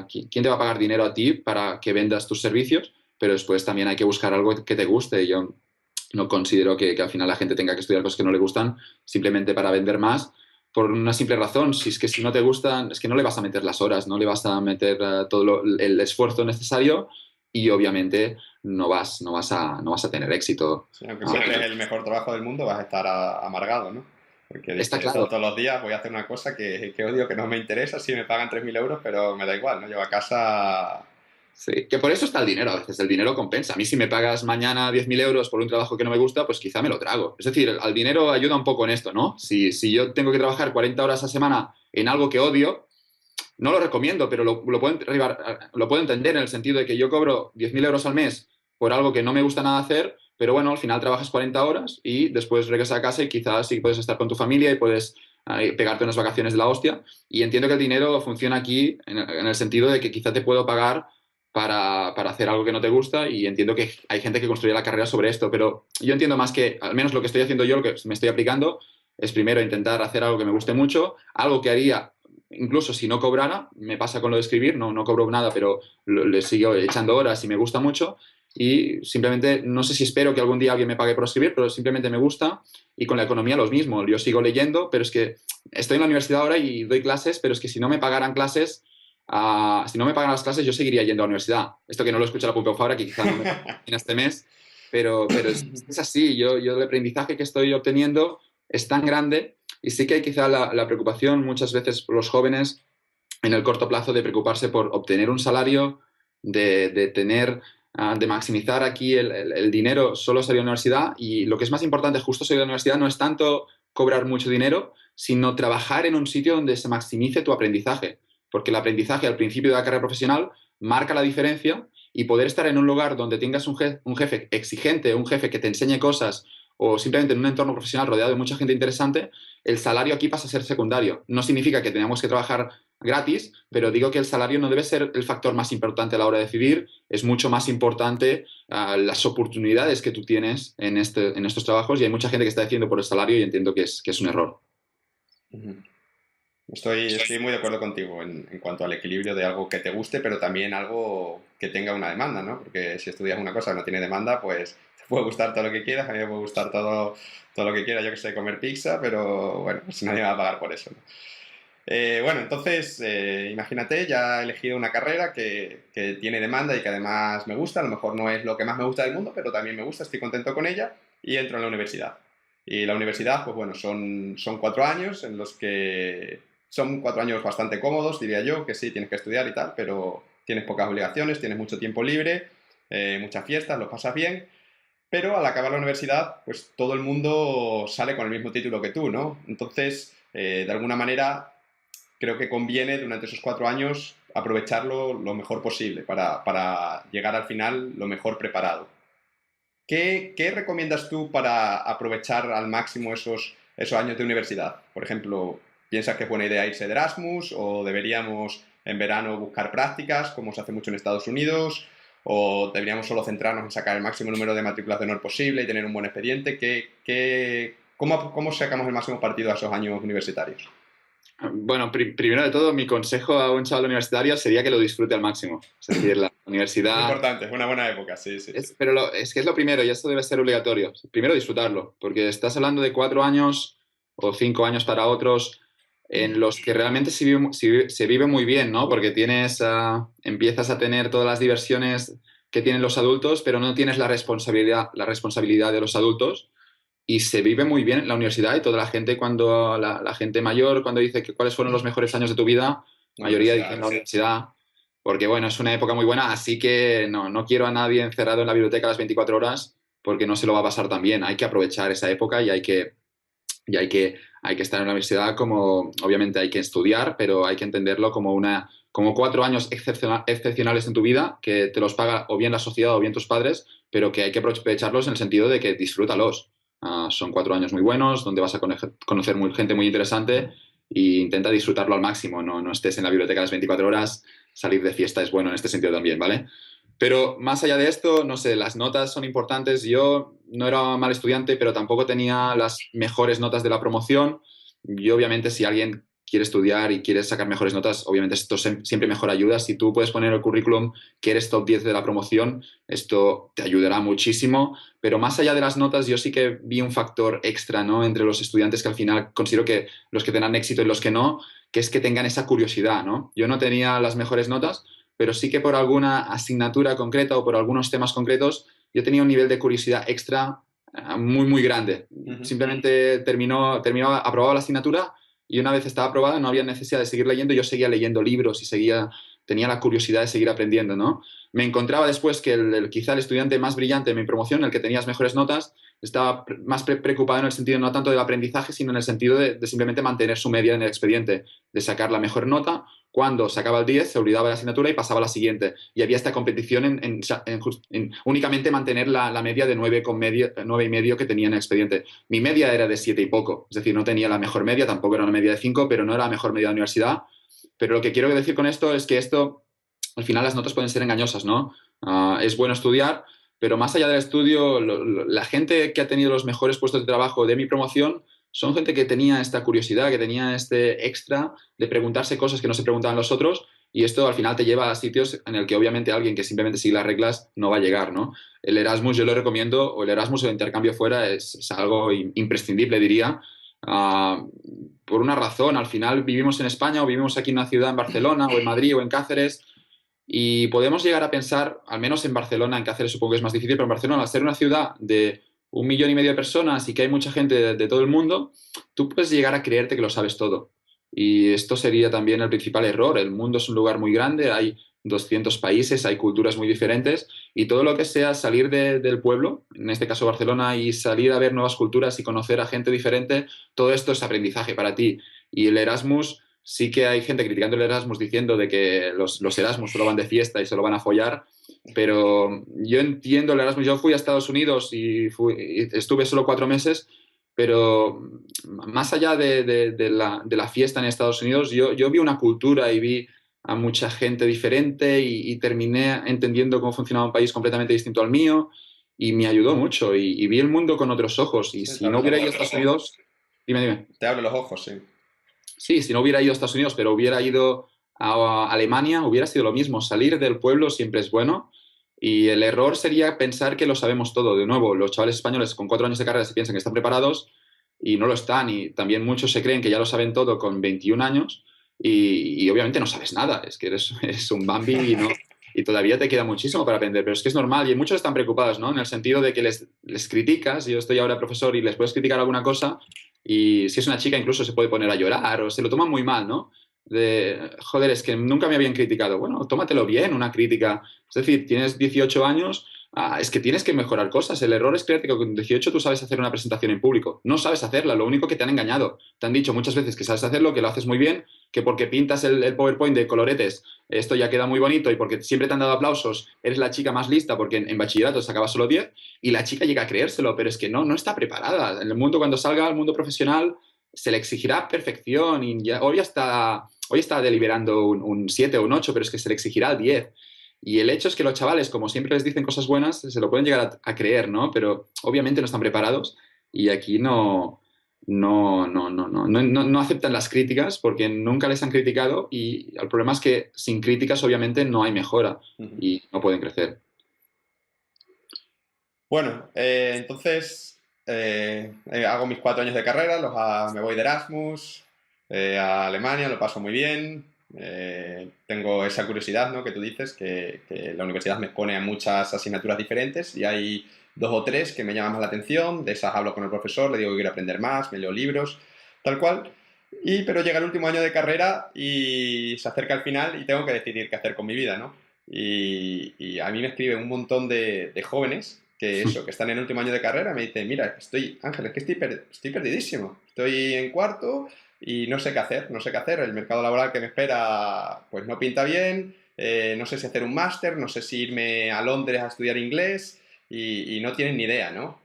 quién te va a pagar dinero a ti para que vendas tus servicios? Pero después también hay que buscar algo que te guste. Yo no considero que al final la gente tenga que estudiar cosas que no le gustan simplemente para vender más, por una simple razón: si es que si no te gustan, es que no le vas a meter las horas, no le vas a meter el esfuerzo necesario y obviamente no vas a tener éxito. Sí, aunque encuentres el mejor trabajo del mundo, vas a estar amargado, ¿no? Porque Está dices, claro. todos los días voy a hacer una cosa que odio, que no me interesa, si me pagan 3.000 euros, pero me da igual, ¿no? Llevo a casa... Sí, que por eso está el dinero. A veces el dinero compensa. A mí, si me pagas mañana 10.000 euros por un trabajo que no me gusta, pues quizá me lo trago. Es decir, el dinero ayuda un poco en esto, ¿no? Si yo tengo que trabajar 40 horas a semana en algo que odio, no lo recomiendo, pero lo puedo entender en el sentido de que yo cobro 10.000 euros al mes por algo que no me gusta nada hacer, pero bueno, al final trabajas 40 horas y después regresas a casa y quizás sí puedes estar con tu familia y puedes pegarte unas vacaciones de la hostia. Y entiendo que el dinero funciona aquí en el sentido de que quizá te puedo pagar para hacer algo que no te gusta, y entiendo que hay gente que construye la carrera sobre esto, pero yo entiendo más que, al menos lo que estoy haciendo yo, lo que me estoy aplicando, es primero intentar hacer algo que me guste mucho, algo que haría incluso si no cobrara. Me pasa con lo de escribir, no cobro nada, pero le sigo echando horas y me gusta mucho. Y simplemente, no sé si espero que algún día alguien me pague por escribir, pero simplemente me gusta. Y con la economía lo mismo. Yo sigo leyendo, pero es que estoy en la universidad ahora y doy clases, pero es que si no me pagaran clases, si no me pagan las clases, yo seguiría yendo a la universidad. Esto que no lo escucha la Pompeu Fabra, que quizá no me en este mes, pero es así. Yo el aprendizaje que estoy obteniendo es tan grande, y sí que hay quizá la preocupación muchas veces por los jóvenes en el corto plazo de preocuparse por obtener un salario, de maximizar aquí el dinero solo salir a la universidad. Y lo que es más importante, justo salir a la universidad, no es tanto cobrar mucho dinero, sino trabajar en un sitio donde se maximice tu aprendizaje. Porque el aprendizaje al principio de la carrera profesional marca la diferencia, y poder estar en un lugar donde tengas un jefe exigente, un jefe que te enseñe cosas, o simplemente en un entorno profesional rodeado de mucha gente interesante, el salario aquí pasa a ser secundario. No significa que tengamos que trabajar gratis, pero digo que el salario no debe ser el factor más importante a la hora de decidir. Es mucho más importante las oportunidades que tú tienes en estos trabajos, y hay mucha gente que está decidiendo por el salario y entiendo que es un error. Estoy muy de acuerdo contigo en cuanto al equilibrio de algo que te guste, pero también algo que tenga una demanda, ¿no? Porque si estudias una cosa que no tiene demanda, pues te puede gustar todo lo que quieras, a mí me puede gustar todo lo que quiera, yo que sé, comer pizza, pero bueno, pues nadie va a pagar por eso, ¿no? Bueno, entonces, imagínate, ya he elegido una carrera que tiene demanda y que además me gusta, a lo mejor no es lo que más me gusta del mundo, pero también me gusta, estoy contento con ella y entro en la universidad. Y la universidad, pues bueno, son 4 años en los que son 4 años bastante cómodos, diría yo, que sí, tienes que estudiar y tal, pero tienes pocas obligaciones, tienes mucho tiempo libre, muchas fiestas, lo pasas bien, pero al acabar la universidad, pues todo el mundo sale con el mismo título que tú, ¿no? Entonces, de alguna manera, creo que conviene durante esos 4 años aprovecharlo lo mejor posible para llegar al final lo mejor preparado. ¿Qué recomiendas tú para aprovechar al máximo esos años de universidad? Por ejemplo, ¿piensas que es buena idea irse de Erasmus o deberíamos en verano buscar prácticas, como se hace mucho en Estados Unidos? ¿O deberíamos solo centrarnos en sacar el máximo número de matrículas de honor posible y tener un buen expediente? ¿Cómo sacamos el máximo partido a esos años universitarios? Bueno, primero de todo, mi consejo a un chaval universitario sería que lo disfrute al máximo. Es decir, la Muy universidad importante, es una buena época, sí, sí, sí. pero es que es lo primero y esto debe ser obligatorio. Primero disfrutarlo, porque estás hablando de 4 años o 5 años para otros en los que realmente se vive muy bien, ¿no? Porque empiezas a tener todas las diversiones que tienen los adultos, pero no tienes la responsabilidad de los adultos y se vive muy bien en la universidad y toda la gente la gente mayor cuando dice que cuáles fueron los mejores años de tu vida, La mayoría dicen universidad, la sí. universidad, porque bueno, es una época muy buena, así que no quiero a nadie encerrado en la biblioteca las 24 horas porque no se lo va a pasar tan bien. Hay que aprovechar esa época hay que estar en la universidad como, obviamente hay que estudiar, pero hay que entenderlo como 4 años excepcionales en tu vida, que te los paga o bien la sociedad o bien tus padres, pero que hay que aprovecharlos en el sentido de que disfrútalos. Son 4 años muy buenos, donde vas a conocer gente muy interesante e intenta disfrutarlo al máximo. No estés en la biblioteca las 24 horas, salir de fiesta es bueno en este sentido también, ¿vale? Pero más allá de esto, no sé, las notas son importantes. Yo no era mal estudiante, pero tampoco tenía las mejores notas de la promoción. Y obviamente si alguien quiere estudiar y quiere sacar mejores notas, obviamente esto siempre mejor ayuda. Si tú puedes poner el currículum que eres top 10 de la promoción, esto te ayudará muchísimo. Pero más allá de las notas, yo sí que vi un factor extra, ¿no? Entre los estudiantes que al final considero que los que tengan éxito y los que no, que es que tengan esa curiosidad, ¿no? Yo no tenía las mejores notas, pero sí que por alguna asignatura concreta o por algunos temas concretos yo tenía un nivel de curiosidad extra muy, muy grande. Ujú. Simplemente terminaba, aprobaba la asignatura y una vez estaba aprobada no había necesidad de seguir leyendo, yo seguía leyendo libros y tenía la curiosidad de seguir aprendiendo, ¿no? Me encontraba después que quizá el estudiante más brillante en mi promoción, el que tenía las mejores notas, estaba más preocupado en el sentido no tanto del aprendizaje, sino en el sentido de simplemente mantener su media en el expediente, de sacar la mejor nota. Cuando sacaba el 10, se olvidaba de la asignatura y pasaba a la siguiente. Y había esta competición en únicamente mantener la media de 9,5 que tenía en el expediente. Mi media era de 7 y poco, es decir, no tenía la mejor media, tampoco era una media de 5, pero no era la mejor media de la universidad. Pero lo que quiero decir con esto es que al final las notas pueden ser engañosas, ¿no? Es bueno estudiar, pero más allá del estudio, la gente que ha tenido los mejores puestos de trabajo de mi promoción son gente que tenía esta curiosidad, que tenía este extra de preguntarse cosas que no se preguntaban los otros, y esto al final te lleva a sitios en el que obviamente alguien que simplemente sigue las reglas no va a llegar, ¿no? El Erasmus yo lo recomiendo, o el Erasmus o el intercambio fuera es algo imprescindible, diría. Por una razón, al final vivimos en España o vivimos aquí en una ciudad, en Barcelona o en Madrid o en Cáceres, y podemos llegar a pensar, al menos en Barcelona, en Cáceres supongo que es más difícil, pero en Barcelona, al ser una ciudad de 1,5 millones de personas y que hay mucha gente de todo el mundo, tú puedes llegar a creerte que lo sabes todo. Y esto sería también el principal error. El mundo es un lugar muy grande, hay 200 países, hay culturas muy diferentes y todo lo que sea salir del pueblo, en este caso Barcelona, y salir a ver nuevas culturas y conocer a gente diferente, todo esto es aprendizaje para ti. Y el Erasmus, sí que hay gente criticando el Erasmus diciendo de que los Erasmus solo van de fiesta y solo van a follar, pero yo entiendo el Erasmus. Yo fui a Estados Unidos y estuve solo 4 meses, pero más allá de la fiesta en Estados Unidos, yo vi una cultura y vi a mucha gente diferente y terminé entendiendo cómo funcionaba un país completamente distinto al mío y me ayudó mucho y vi el mundo con otros ojos. Y Sí, te si no abren hubiera los ido a ojos, Estados sí. Unidos, dime, dime. Te abren los ojos, sí. Sí, si no hubiera ido a Estados Unidos, pero hubiera ido a Alemania, hubiera sido lo mismo. Salir del pueblo siempre es bueno y el error sería pensar que lo sabemos todo. De nuevo, los chavales españoles con 4 años de carrera se piensan que están preparados y no lo están. Y también muchos se creen que ya lo saben todo con 21 años y obviamente no sabes nada. Es que eres un Bambi y todavía te queda muchísimo para aprender. Pero es que es normal y muchos están preocupados, ¿no? En el sentido de que les criticas. Yo estoy ahora profesor y les puedes criticar alguna cosa y si es una chica incluso se puede poner a llorar o se lo toman muy mal, ¿no? De, joder, es que nunca me habían criticado. Bueno, tómatelo bien, una crítica. Es decir, tienes 18 años, es que tienes que mejorar cosas. El error es creerte que con 18 tú sabes hacer una presentación en público. No sabes hacerla, lo único que te han engañado. Te han dicho muchas veces que sabes hacerlo, que lo haces muy bien, que porque pintas el PowerPoint de coloretes, esto ya queda muy bonito y porque siempre te han dado aplausos, eres la chica más lista porque en bachillerato sacabas solo 10 y la chica llega a creérselo, pero es que no está preparada. En el mundo, cuando salga al mundo profesional, se le exigirá perfección y ya, hoy está deliberando un 7 o un 8, pero es que se le exigirá el 10. Y el hecho es que los chavales, como siempre les dicen cosas buenas, se lo pueden llegar a creer, ¿no? Pero obviamente no están preparados y aquí no aceptan las críticas porque nunca les han criticado y el problema es que sin críticas obviamente no hay mejora y no pueden crecer. Bueno, entonces hago mis 4 años de carrera, me voy de Erasmus a Alemania, lo paso muy bien. Tengo esa curiosidad, ¿no? Que tú dices, que la universidad me expone a muchas asignaturas diferentes y hay 2 o 3 que me llaman más la atención. De esas hablo con el profesor, le digo que quiero aprender más, me leo libros, tal cual. Pero llega el último año de carrera y se acerca el final y tengo que decidir qué hacer con mi vida, ¿no? Y a mí me escriben un montón de jóvenes que están en el último año de carrera, me dicen, mira, Ángel, es que estoy perdidísimo, estoy en cuarto y no sé qué hacer, no sé qué hacer, el mercado laboral que me espera pues no pinta bien, no sé si hacer un máster, no sé si irme a Londres a estudiar inglés y no tienen ni idea, ¿no?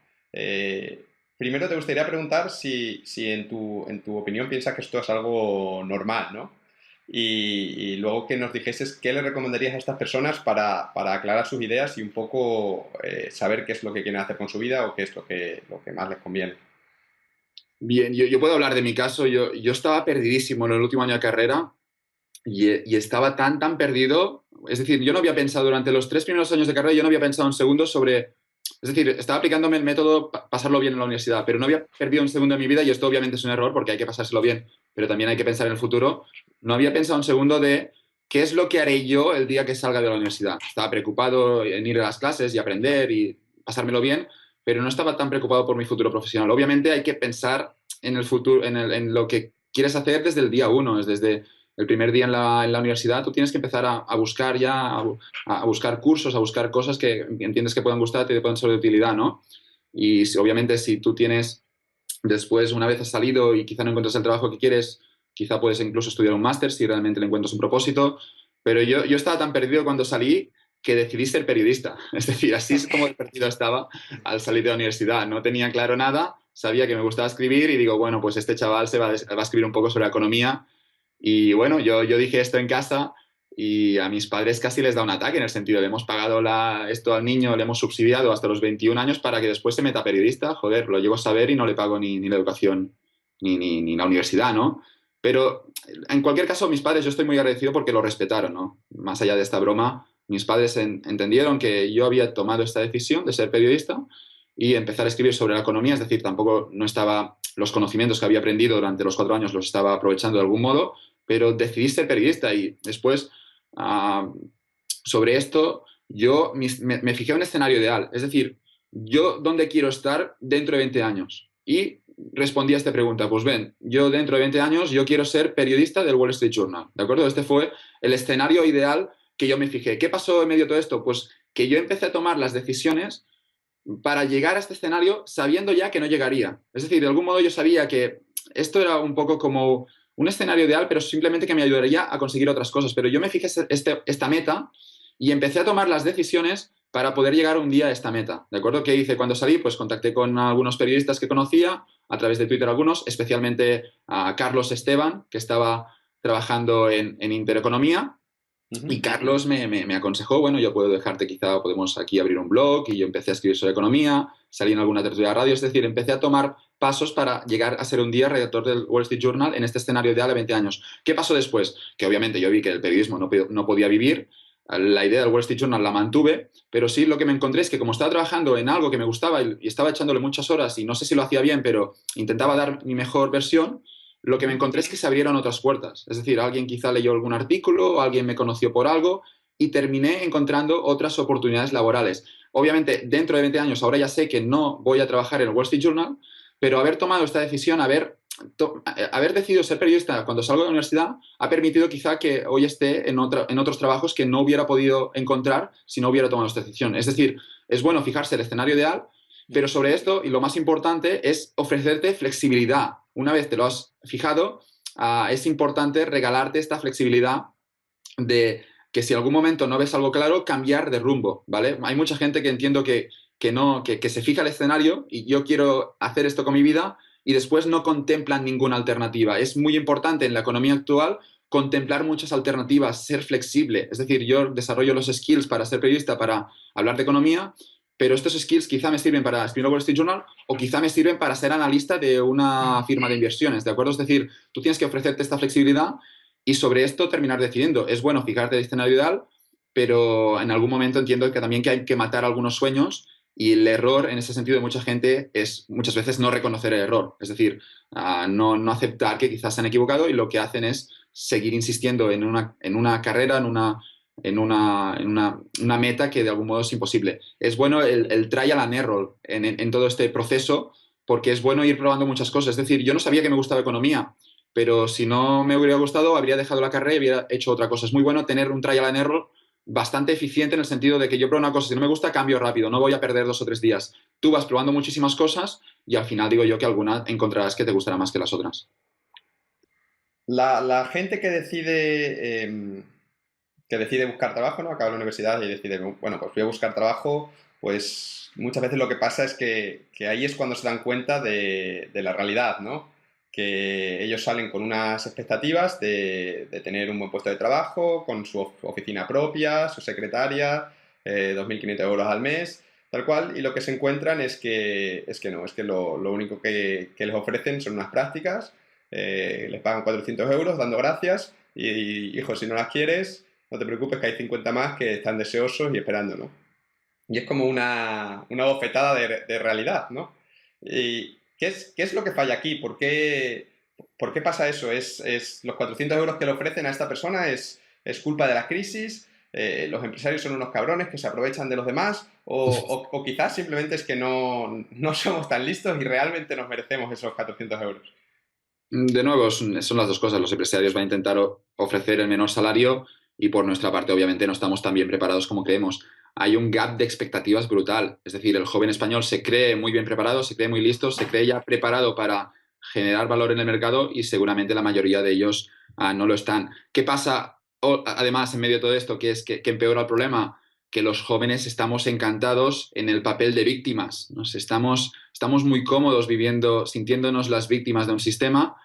Primero te gustaría preguntar si en tu opinión piensas que esto es algo normal, ¿no? Y luego que nos dijeses qué le recomendarías a estas personas para aclarar sus ideas y un poco saber qué es lo que quieren hacer con su vida o qué es lo que más les conviene. Bien, yo puedo hablar de mi caso. Yo estaba perdidísimo en el último año de carrera y estaba tan perdido. Es decir, yo no había pensado durante los 3 primeros años de carrera, yo no había pensado un segundo sobre... Es decir, estaba aplicándome el método pasarlo bien en la universidad, pero no había perdido un segundo de mi vida y esto obviamente es un error porque hay que pasárselo bien, pero también hay que pensar en el futuro. No había pensado un segundo de qué es lo que haré yo el día que salga de la universidad. Estaba preocupado en ir a las clases y aprender y pasármelo bien, pero no estaba tan preocupado por mi futuro profesional. Obviamente hay que pensar en el futuro, en lo que quieres hacer desde el día uno, es desde el primer día en la universidad, tú tienes que empezar a buscar ya, a buscar cursos, a buscar cosas que entiendes que puedan gustarte y te puedan ser de utilidad, ¿no? Y obviamente si tú tienes, después, una vez has salido y quizá no encuentras el trabajo que quieres, quizá puedes incluso estudiar un máster si realmente le encuentras un propósito. Pero yo estaba tan perdido cuando salí que decidí ser periodista. Es decir, así es como de perdido estaba al salir de la universidad. No tenía claro nada, sabía que me gustaba escribir y digo, bueno, pues este chaval va a escribir un poco sobre la economía y bueno, yo dije esto en casa y a mis padres casi les da un ataque en el sentido, le hemos pagado esto al niño, le hemos subsidiado hasta los 21 años para que después se meta periodista. Joder, lo llego a saber y no le pago ni la educación ni la universidad, ¿no? Pero en cualquier caso, mis padres, yo estoy muy agradecido porque lo respetaron, ¿no? Más allá de esta broma, mis padres entendieron que yo había tomado esta decisión de ser periodista y empezar a escribir sobre la economía, es decir, tampoco no estaba, los conocimientos que había aprendido durante los 4 años los estaba aprovechando de algún modo, pero decidí ser periodista y después sobre esto yo me fijé un escenario ideal, es decir, yo dónde quiero estar dentro de 20 años y respondí a esta pregunta, pues ven, yo dentro de 20 años yo quiero ser periodista del Wall Street Journal, ¿de acuerdo? Este fue el escenario ideal que yo me fijé. ¿Qué pasó en medio de todo esto? Pues que yo empecé a tomar las decisiones para llegar a este escenario sabiendo ya que no llegaría. Es decir, de algún modo yo sabía que esto era un poco como un escenario ideal, pero simplemente que me ayudaría a conseguir otras cosas. Pero yo me fijé esta meta y empecé a tomar las decisiones para poder llegar un día a esta meta. ¿De acuerdo? ¿Qué hice cuando salí? Pues contacté con algunos periodistas que conocía, a través de Twitter algunos, especialmente a Carlos Esteban, que estaba trabajando en Intereconomía, Ujú. Y Carlos me aconsejó, bueno, yo puedo dejarte quizá, podemos aquí abrir un blog y yo empecé a escribir sobre economía, salí en alguna tertulia de radio, es decir, empecé a tomar pasos para llegar a ser un día redactor del Wall Street Journal en este escenario ideal de 20 años. ¿Qué pasó después? Que obviamente yo vi que el periodismo no podía vivir, la idea del Wall Street Journal la mantuve, pero sí lo que me encontré es que como estaba trabajando en algo que me gustaba y estaba echándole muchas horas y no sé si lo hacía bien, pero intentaba dar mi mejor versión, lo que me encontré es que se abrieron otras puertas. Es decir, alguien quizá leyó algún artículo, alguien me conoció por algo y terminé encontrando otras oportunidades laborales. Obviamente, dentro de 20 años, ahora ya sé que no voy a trabajar en el Wall Street Journal, pero haber tomado esta decisión, haber decidido ser periodista cuando salgo de la universidad, ha permitido quizá que hoy esté en otros trabajos que no hubiera podido encontrar si no hubiera tomado esta decisión. Es decir, es bueno fijarse el escenario ideal, pero sobre esto, y lo más importante, es ofrecerte flexibilidad. Una vez te lo has fijado, es importante regalarte esta flexibilidad de que si en algún momento no ves algo claro, cambiar de rumbo, ¿vale? Hay mucha gente que entiendo que se fija el escenario y yo quiero hacer esto con mi vida y después no contemplan ninguna alternativa. Es muy importante en la economía actual contemplar muchas alternativas, ser flexible. Es decir, yo desarrollo los skills para ser periodista, para hablar de economía, pero estos skills quizá me sirven para escribir el Wall Street Journal o quizá me sirven para ser analista de una firma de inversiones, ¿de acuerdo? Es decir, tú tienes que ofrecerte esta flexibilidad y sobre esto terminar decidiendo. Es bueno fijarte el escenario ideal, pero en algún momento entiendo que también que hay que matar algunos sueños y el error en ese sentido de mucha gente es muchas veces no reconocer el error, es decir, no aceptar que quizás se han equivocado y lo que hacen es seguir insistiendo en una carrera, una meta que de algún modo es imposible. Es bueno el trial and error en todo este proceso porque es bueno ir probando muchas cosas. Es decir, yo no sabía que me gustaba economía, pero si no me hubiera gustado, habría dejado la carrera y hubiera hecho otra cosa. Es muy bueno tener un trial and error bastante eficiente en el sentido de que yo pruebo una cosa, si no me gusta, cambio rápido, no voy a perder 2 o 3 días. Tú vas probando muchísimas cosas y al final digo yo que alguna encontrarás que te gustará más que las otras. La gente que decide buscar trabajo, ¿no? Acaba la universidad y decide, bueno, pues voy a buscar trabajo, pues muchas veces lo que pasa es que ahí es cuando se dan cuenta de la realidad, ¿no? Que ellos salen con unas expectativas de tener un buen puesto de trabajo, con su oficina propia, su secretaria, 2.500 euros al mes, tal cual, y lo que se encuentran es que no, es que lo único que les ofrecen son unas prácticas, les pagan 400 euros dando gracias y, hijo, si no las quieres, no te preocupes que hay 50 más que están deseosos y esperando, ¿no? Y es como una bofetada de realidad, ¿no? ¿Y qué es lo que falla aquí? ¿Por qué pasa eso? ¿Es los 400 euros que le ofrecen a esta persona? ¿Es culpa de la crisis? ¿Los empresarios son unos cabrones que se aprovechan de los demás? ¿O quizás simplemente es que no somos tan listos y realmente nos merecemos esos 400 euros? De nuevo, son las dos cosas. Los empresarios van a intentar ofrecer el menor salario y por nuestra parte, obviamente, no estamos tan bien preparados como creemos. Hay un gap de expectativas brutal. Es decir, el joven español se cree muy bien preparado, se cree muy listo, se cree ya preparado para generar valor en el mercado y seguramente la mayoría de ellos no lo están. ¿Qué pasa, además, en medio de todo esto, que empeora el problema? Que los jóvenes estamos encantados en el papel de víctimas. Estamos muy cómodos viviendo, sintiéndonos las víctimas de un sistema.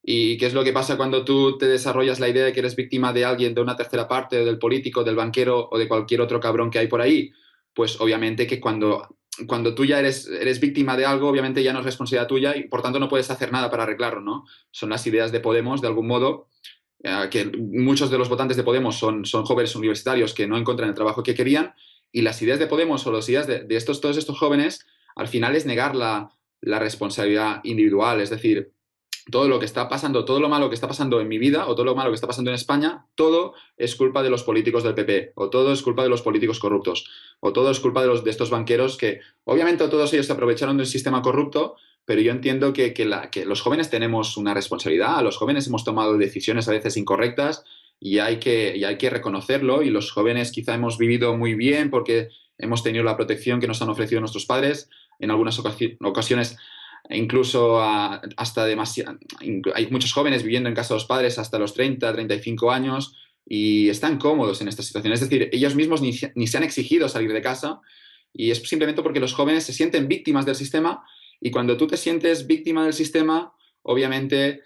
¿Y qué es lo que pasa cuando tú te desarrollas la idea de que eres víctima de alguien, de una tercera parte, del político, del banquero o de cualquier otro cabrón que hay por ahí? Pues obviamente que cuando tú ya eres víctima de algo, obviamente ya no es responsabilidad tuya y por tanto no puedes hacer nada para arreglarlo, ¿no? Son las ideas de Podemos, de algún modo, que muchos de los votantes de Podemos son jóvenes universitarios que no encuentran el trabajo que querían y las ideas de Podemos o las ideas de todos estos jóvenes al final es negar la responsabilidad individual, es decir, todo lo que está pasando, todo lo malo que está pasando en mi vida o todo lo malo que está pasando en España, todo es culpa de los políticos del PP o todo es culpa de los políticos corruptos o todo es culpa de estos banqueros que obviamente todos ellos se aprovecharon del sistema corrupto, pero yo entiendo que los jóvenes tenemos una responsabilidad, los jóvenes hemos tomado decisiones a veces incorrectas y hay que reconocerlo y los jóvenes quizá hemos vivido muy bien porque hemos tenido la protección que nos han ofrecido nuestros padres en algunas ocasiones incluso hasta demasiado. Hay muchos jóvenes viviendo en casa de los padres hasta los 30, 35 años y están cómodos en esta situación. Es decir, ellos mismos ni se han exigido salir de casa y es simplemente porque los jóvenes se sienten víctimas del sistema y cuando tú te sientes víctima del sistema, obviamente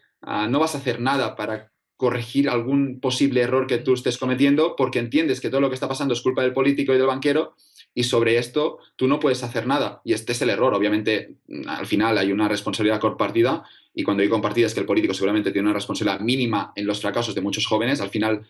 no vas a hacer nada para corregir algún posible error que tú estés cometiendo porque entiendes que todo lo que está pasando es culpa del político y del banquero y sobre esto tú no puedes hacer nada. Y este es el error. Obviamente, al final hay una responsabilidad compartida y cuando digo compartida es que el político seguramente tiene una responsabilidad mínima en los fracasos de muchos jóvenes. Al final,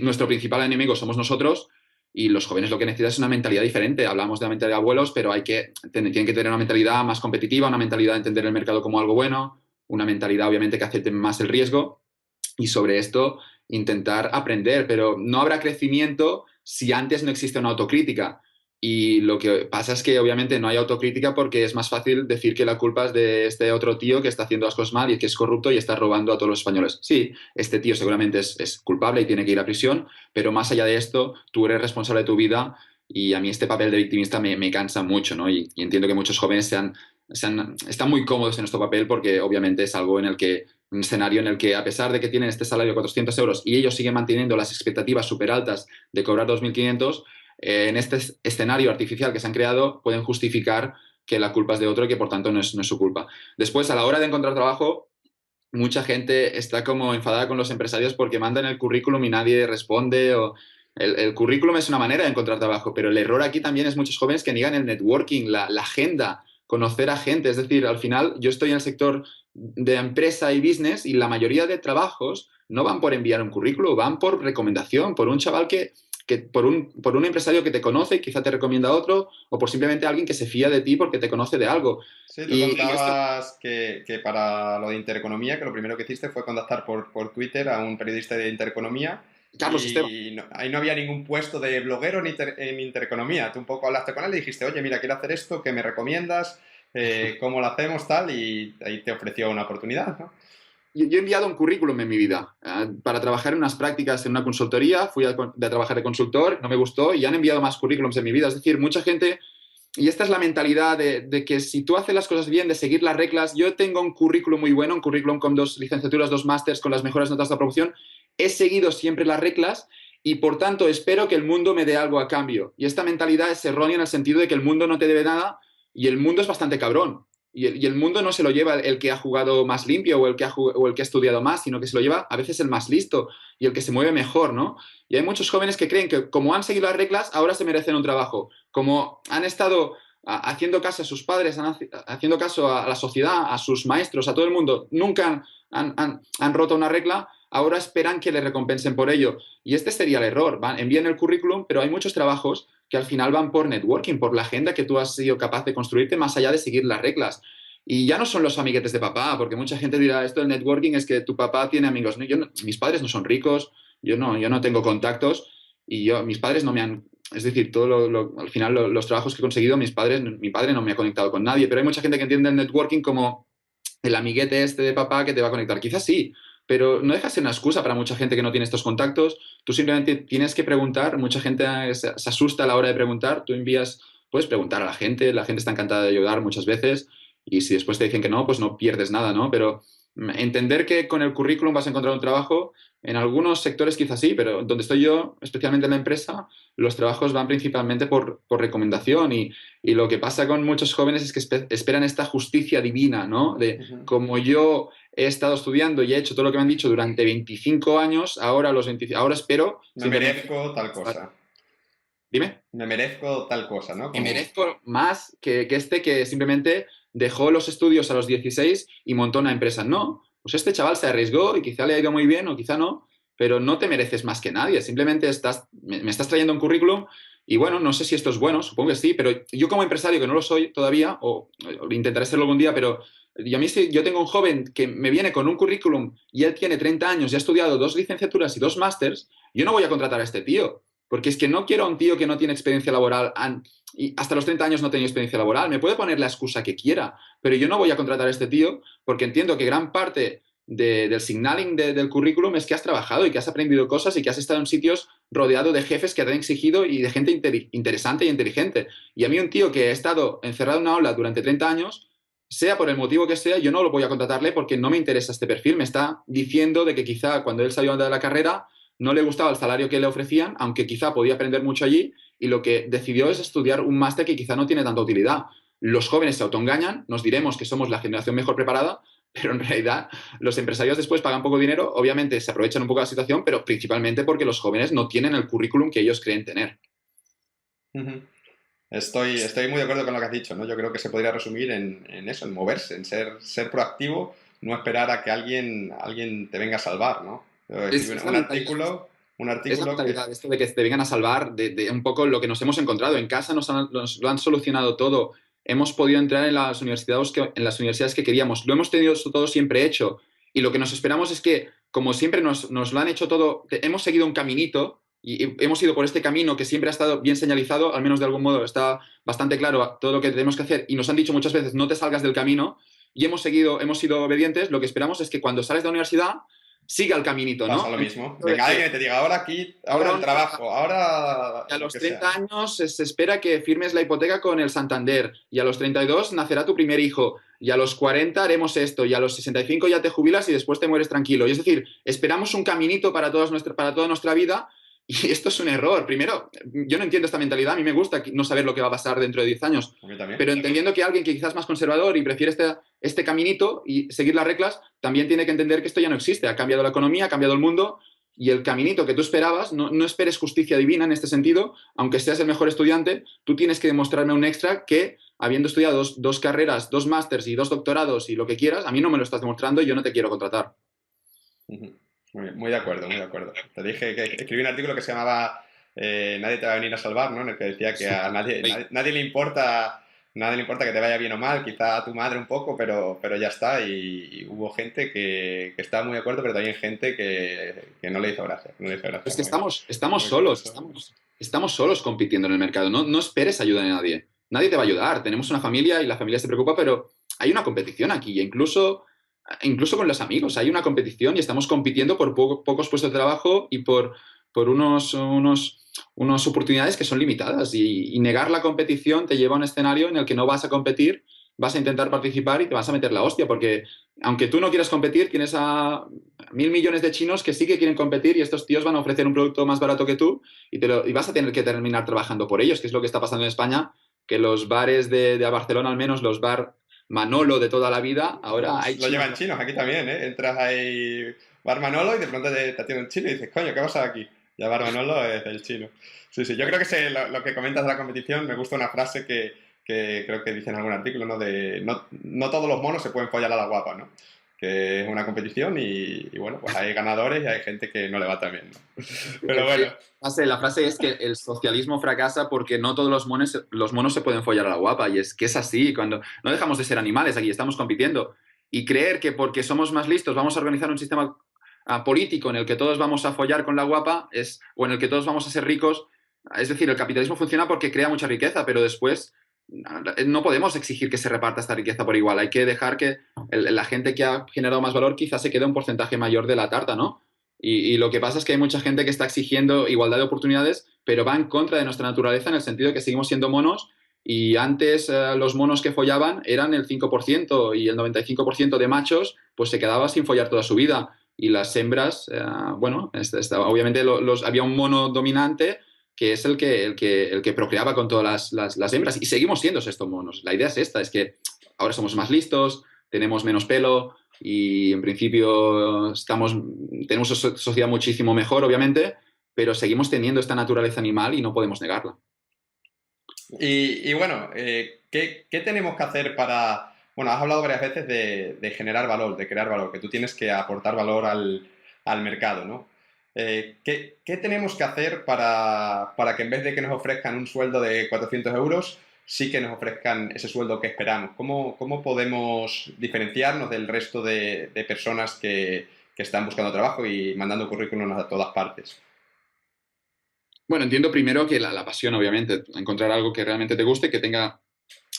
nuestro principal enemigo somos nosotros y los jóvenes lo que necesitan es una mentalidad diferente. Hablamos de la mentalidad de abuelos, pero tienen que tener una mentalidad más competitiva, una mentalidad de entender el mercado como algo bueno, una mentalidad obviamente que acepte más el riesgo y sobre esto intentar aprender, pero no habrá crecimiento si antes no existe una autocrítica. Y lo que pasa es que obviamente no hay autocrítica porque es más fácil decir que la culpa es de este otro tío que está haciendo las cosas mal y que es corrupto y está robando a todos los españoles. Sí, este tío seguramente es culpable y tiene que ir a prisión, pero más allá de esto, tú eres responsable de tu vida y a mí este papel de victimista me cansa mucho, ¿no? Y entiendo que muchos jóvenes están muy cómodos en nuestro papel porque obviamente es algo un escenario en el que a pesar de que tienen este salario de 400 euros y ellos siguen manteniendo las expectativas súper altas de cobrar 2.500, en este escenario artificial que se han creado pueden justificar que la culpa es de otro y que por tanto no es su culpa. Después, a la hora de encontrar trabajo, mucha gente está como enfadada con los empresarios porque mandan el currículum y nadie responde. El currículum es una manera de encontrar trabajo, pero el error aquí también es muchos jóvenes que niegan el networking, la agenda, conocer a gente. Es decir, al final yo estoy en el sector de empresa y business y la mayoría de trabajos no van por enviar un currículum, van por recomendación, por un chaval que por un empresario que te conoce y quizá te recomienda a otro, o por simplemente alguien que se fía de ti porque te conoce de algo. Sí, tú Y esto, contabas que para lo de Intereconomía, que lo primero que hiciste fue contactar por Twitter a un periodista de Intereconomía Carlos Esteban. y ahí no había ningún puesto de bloguero en Intereconomía. Tú un poco hablaste con él y dijiste, oye, mira, quiero hacer esto, ¿qué me recomiendas? ¿Cómo lo hacemos? Tal, y ahí te ofreció una oportunidad, ¿no? Yo he enviado un currículum en mi vida para trabajar en unas prácticas en una consultoría, fui a trabajar de consultor, no me gustó y han enviado más currículums en mi vida. Es decir, mucha gente, y esta es la mentalidad de que si tú haces las cosas bien, de seguir las reglas, yo tengo un currículum muy bueno, un currículum con 2 licenciaturas, 2 másters, con las mejores notas de promoción, he seguido siempre las reglas y por tanto espero que el mundo me dé algo a cambio. Y esta mentalidad es errónea en el sentido de que el mundo no te debe nada y el mundo es bastante cabrón. Y el mundo no se lo lleva el que ha jugado más limpio o el que ha estudiado más, sino que se lo lleva a veces el más listo y el que se mueve mejor, ¿no? Y hay muchos jóvenes que creen que como han seguido las reglas, ahora se merecen un trabajo. Como han estado haciendo caso a sus padres, haciendo caso a la sociedad, a sus maestros, a todo el mundo, nunca han roto una regla, ahora esperan que les recompensen por ello. Y este sería el error. Envían el currículum, pero hay muchos trabajos que al final van por networking, por la agenda que tú has sido capaz de construirte más allá de seguir las reglas. Y ya no son los amiguetes de papá, porque mucha gente dirá, esto del networking es que tu papá tiene amigos. No, mis padres no son ricos, yo no tengo contactos y mis padres no me han... Es decir, al final los trabajos que he conseguido, mi padre no me ha conectado con nadie, pero hay mucha gente que entiende el networking como el amiguete este de papá que te va a conectar. Quizás sí, pero no deja de ser una excusa para mucha gente que no tiene estos contactos. Tú simplemente tienes que preguntar. Mucha gente se asusta a la hora de preguntar. Tú puedes preguntar a la gente está encantada de ayudar muchas veces y si después te dicen que no, pues no pierdes nada, ¿no? Pero entender que con el currículum vas a encontrar un trabajo, en algunos sectores quizás sí, pero donde estoy yo, especialmente en la empresa, los trabajos van principalmente por recomendación y lo que pasa con muchos jóvenes es que esperan esta justicia divina, ¿no? De como yo he estado estudiando y he hecho todo lo que me han dicho durante 25 años, ahora ahora espero... Me merezco tal cosa. Dime. Me merezco tal cosa, ¿no? Me merezco más que que simplemente dejó los estudios a los 16 y montó una empresa. No, pues este chaval se arriesgó y quizá le ha ido muy bien o quizá no, pero no te mereces más que nadie. Simplemente me estás trayendo un currículum y bueno, no sé si esto es bueno, supongo que sí, pero yo como empresario, que no lo soy todavía, o intentaré serlo algún día, pero si yo tengo un joven que me viene con un currículum y él tiene 30 años y ha estudiado 2 licenciaturas y 2 másters, yo no voy a contratar a este tío. Porque es que no quiero a un tío que no tiene experiencia laboral y hasta los 30 años no tenía experiencia laboral. Me puede poner la excusa que quiera, pero yo no voy a contratar a este tío porque entiendo que gran parte del signaling del currículum es que has trabajado y que has aprendido cosas y que has estado en sitios rodeado de jefes que te han exigido y de gente interesante y inteligente. Y a mí un tío que ha estado encerrado en una aula durante 30 años, sea por el motivo que sea, yo no lo voy a contratarle porque no me interesa este perfil. Me está diciendo de que quizá cuando él salió de la carrera no le gustaba el salario que le ofrecían, aunque quizá podía aprender mucho allí, y lo que decidió es estudiar un máster que quizá no tiene tanta utilidad. Los jóvenes se autoengañan, nos diremos que somos la generación mejor preparada, pero en realidad los empresarios después pagan poco dinero, obviamente se aprovechan un poco de la situación, pero principalmente porque los jóvenes no tienen el currículum que ellos creen tener. Ujú. Estoy muy de acuerdo con lo que has dicho, ¿no? Yo creo que se podría resumir en eso, en moverse, en ser proactivo, no esperar a que alguien te venga a salvar, ¿no? Yo escribí Es la un mentalidad. artículo, un Es la artículo que... mentalidad, esto de que te vengan a salvar de un poco lo que nos hemos encontrado. En casa nos lo han solucionado todo. Hemos podido entrar en las universidades que queríamos. Lo hemos tenido todo siempre hecho. Y lo que nos esperamos es que, como siempre nos lo han hecho todo, hemos seguido un caminito y hemos ido por este camino que siempre ha estado bien señalizado, al menos de algún modo está bastante claro todo lo que tenemos que hacer. Y nos han dicho muchas veces, no te salgas del camino. Y hemos sido obedientes. Lo que esperamos es que cuando sales de la universidad, siga el caminito, Pasa ¿no? lo mismo. Venga, alguien que te diga, ahora aquí, ahora Ahora el trabajo, ahora a lo los que sea, 30 ¿no? años se espera que firmes la hipoteca con el Santander y a los 32 nacerá tu primer hijo y a los 40 haremos esto y a los 65 ya te jubilas y después te mueres tranquilo. Y es decir, esperamos un caminito para toda nuestra vida y esto es un error. Primero, yo no entiendo esta mentalidad, a mí me gusta no saber lo que va a pasar dentro de 10 años, A mí también. pero entendiendo que alguien que quizás es más conservador y prefiere este caminito y seguir las reglas, también tiene que entender que esto ya no existe. Ha cambiado la economía, ha cambiado el mundo y el caminito que tú esperabas, no esperes justicia divina en este sentido, aunque seas el mejor estudiante, tú tienes que demostrarme un extra que, habiendo estudiado dos carreras, 2 másters y 2 doctorados y lo que quieras, a mí no me lo estás demostrando y yo no te quiero contratar. Ujú. Muy bien, muy de acuerdo, muy de acuerdo. Te dije que escribí un artículo que se llamaba Nadie te va a venir a salvar, ¿no? En el que decía que Sí. a nadie le importa que te vaya bien o mal, quizá a tu madre un poco, pero ya está. Y hubo gente que estaba muy de acuerdo, pero también gente que no le hizo gracia. No le hizo gracia, Es que muy, estamos muy solos, curioso. estamos solos compitiendo en el mercado. No esperes ayuda de nadie. Nadie te va a ayudar. Tenemos una familia y la familia se preocupa, pero hay una competición aquí. E incluso con los amigos, hay una competición y estamos compitiendo por pocos puestos de trabajo y por unas oportunidades que son limitadas. Y negar la competición te lleva a un escenario en el que no vas a competir, vas a intentar participar y te vas a meter la hostia, porque aunque tú no quieras competir, tienes a 1.000 millones de chinos que sí que quieren competir y estos tíos van a ofrecer un producto más barato que tú y vas a tener que terminar trabajando por ellos, que es lo que está pasando en España, que los bares de Barcelona, al menos los bar Manolo de toda la vida, ahora hay Lo chinos. llevan chinos aquí también, ¿eh? Entras ahí, Bar Manolo, y de pronto te atiende un chino y dices, coño, ¿qué pasa aquí? Ya Bar Manolo es el chino. Sí, sí, yo creo que lo que comentas de la competición, me gusta una frase que creo que dice en algún artículo, ¿no? No todos los monos se pueden follar a la guapa, ¿no? Que es una competición y bueno, pues hay ganadores y hay gente que no le va tan bien, ¿no? Pero bueno, La frase es que el socialismo fracasa porque no todos los monos se pueden follar a la guapa. Y es que es así, cuando no dejamos de ser animales aquí, estamos compitiendo. Y creer que porque somos más listos vamos a organizar un sistema político en el que todos vamos a follar con la guapa o en el que todos vamos a ser ricos. Es decir, el capitalismo funciona porque crea mucha riqueza, pero después no podemos exigir que se reparta esta riqueza por igual. Hay que dejar que la gente que ha generado más valor quizás se quede un porcentaje mayor de la tarta, ¿no? Y lo que pasa es que hay mucha gente que está exigiendo igualdad de oportunidades, pero va en contra de nuestra naturaleza en el sentido de que seguimos siendo monos y antes los monos que follaban eran el 5% y el 95% de machos pues se quedaba sin follar toda su vida. Y las hembras, bueno, obviamente había un mono dominante que es el que procreaba con todas las hembras. Y seguimos siendo estos monos. La idea es esta, es que ahora somos más listos, tenemos menos pelo y en principio tenemos una sociedad muchísimo mejor, obviamente, pero seguimos teniendo esta naturaleza animal y no podemos negarla. y bueno, ¿qué tenemos que hacer para... Bueno, has hablado varias veces de generar valor, de crear valor, que tú tienes que aportar valor al mercado, ¿no? ¿Qué tenemos que hacer para que en vez de que nos ofrezcan un sueldo de 400 euros, sí que nos ofrezcan ese sueldo que esperamos? ¿Cómo podemos diferenciarnos del resto de personas que están buscando trabajo y mandando currículums a todas partes? Bueno, entiendo primero que la pasión, obviamente, encontrar algo que realmente te guste, que tenga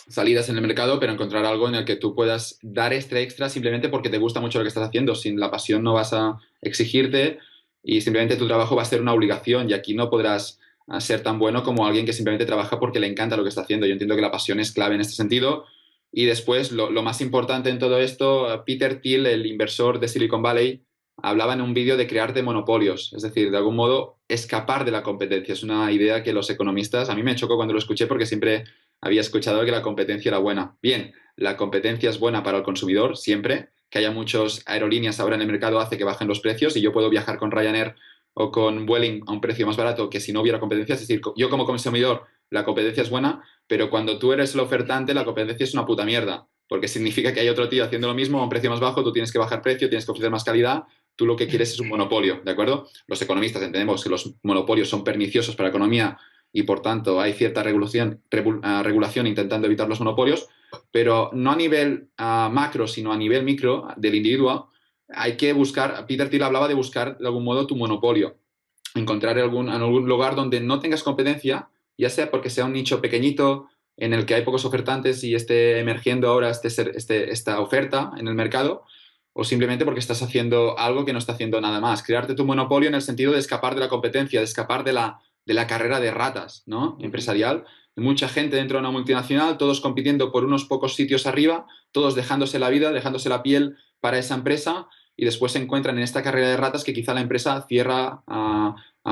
salidas en el mercado, pero encontrar algo en el que tú puedas dar este extra simplemente porque te gusta mucho lo que estás haciendo. Sin la pasión no vas a exigirte y simplemente tu trabajo va a ser una obligación y aquí no podrás ser tan bueno como alguien que simplemente trabaja porque le encanta lo que está haciendo. Yo entiendo que la pasión es clave en este sentido. Y después, lo más importante en todo esto, Peter Thiel, el inversor de Silicon Valley, hablaba en un vídeo de crear de monopolios, es decir, de algún modo escapar de la competencia. Es una idea que los economistas, a mí me chocó cuando lo escuché porque siempre había escuchado que la competencia era buena. Bien, la competencia es buena para el consumidor siempre, que haya muchas aerolíneas ahora en el mercado hace que bajen los precios y yo puedo viajar con Ryanair o con Vueling a un precio más barato que si no hubiera competencia. Es decir, yo como consumidor la competencia es buena, pero cuando tú eres el ofertante la competencia es una puta mierda, porque significa que hay otro tío haciendo lo mismo a un precio más bajo, tú tienes que bajar precio, tienes que ofrecer más calidad, tú lo que quieres es un monopolio, ¿de acuerdo? Los economistas entendemos que los monopolios son perniciosos para la economía y por tanto hay cierta regulación intentando evitar los monopolios, pero no a nivel macro, sino a nivel micro del individuo. Hay que buscar, Peter Thiel hablaba de buscar de algún modo tu monopolio, encontrar en algún lugar donde no tengas competencia, ya sea porque sea un nicho pequeñito en el que hay pocos ofertantes y esté emergiendo ahora esta oferta en el mercado, o simplemente porque estás haciendo algo que no está haciendo nada más. Crearte tu monopolio en el sentido de escapar de la competencia, de escapar de la carrera de ratas, ¿no? Empresarial. Mucha gente dentro de una multinacional, todos compitiendo por unos pocos sitios arriba, todos dejándose la vida, dejándose la piel para esa empresa y después se encuentran en esta carrera de ratas que quizá la empresa cierra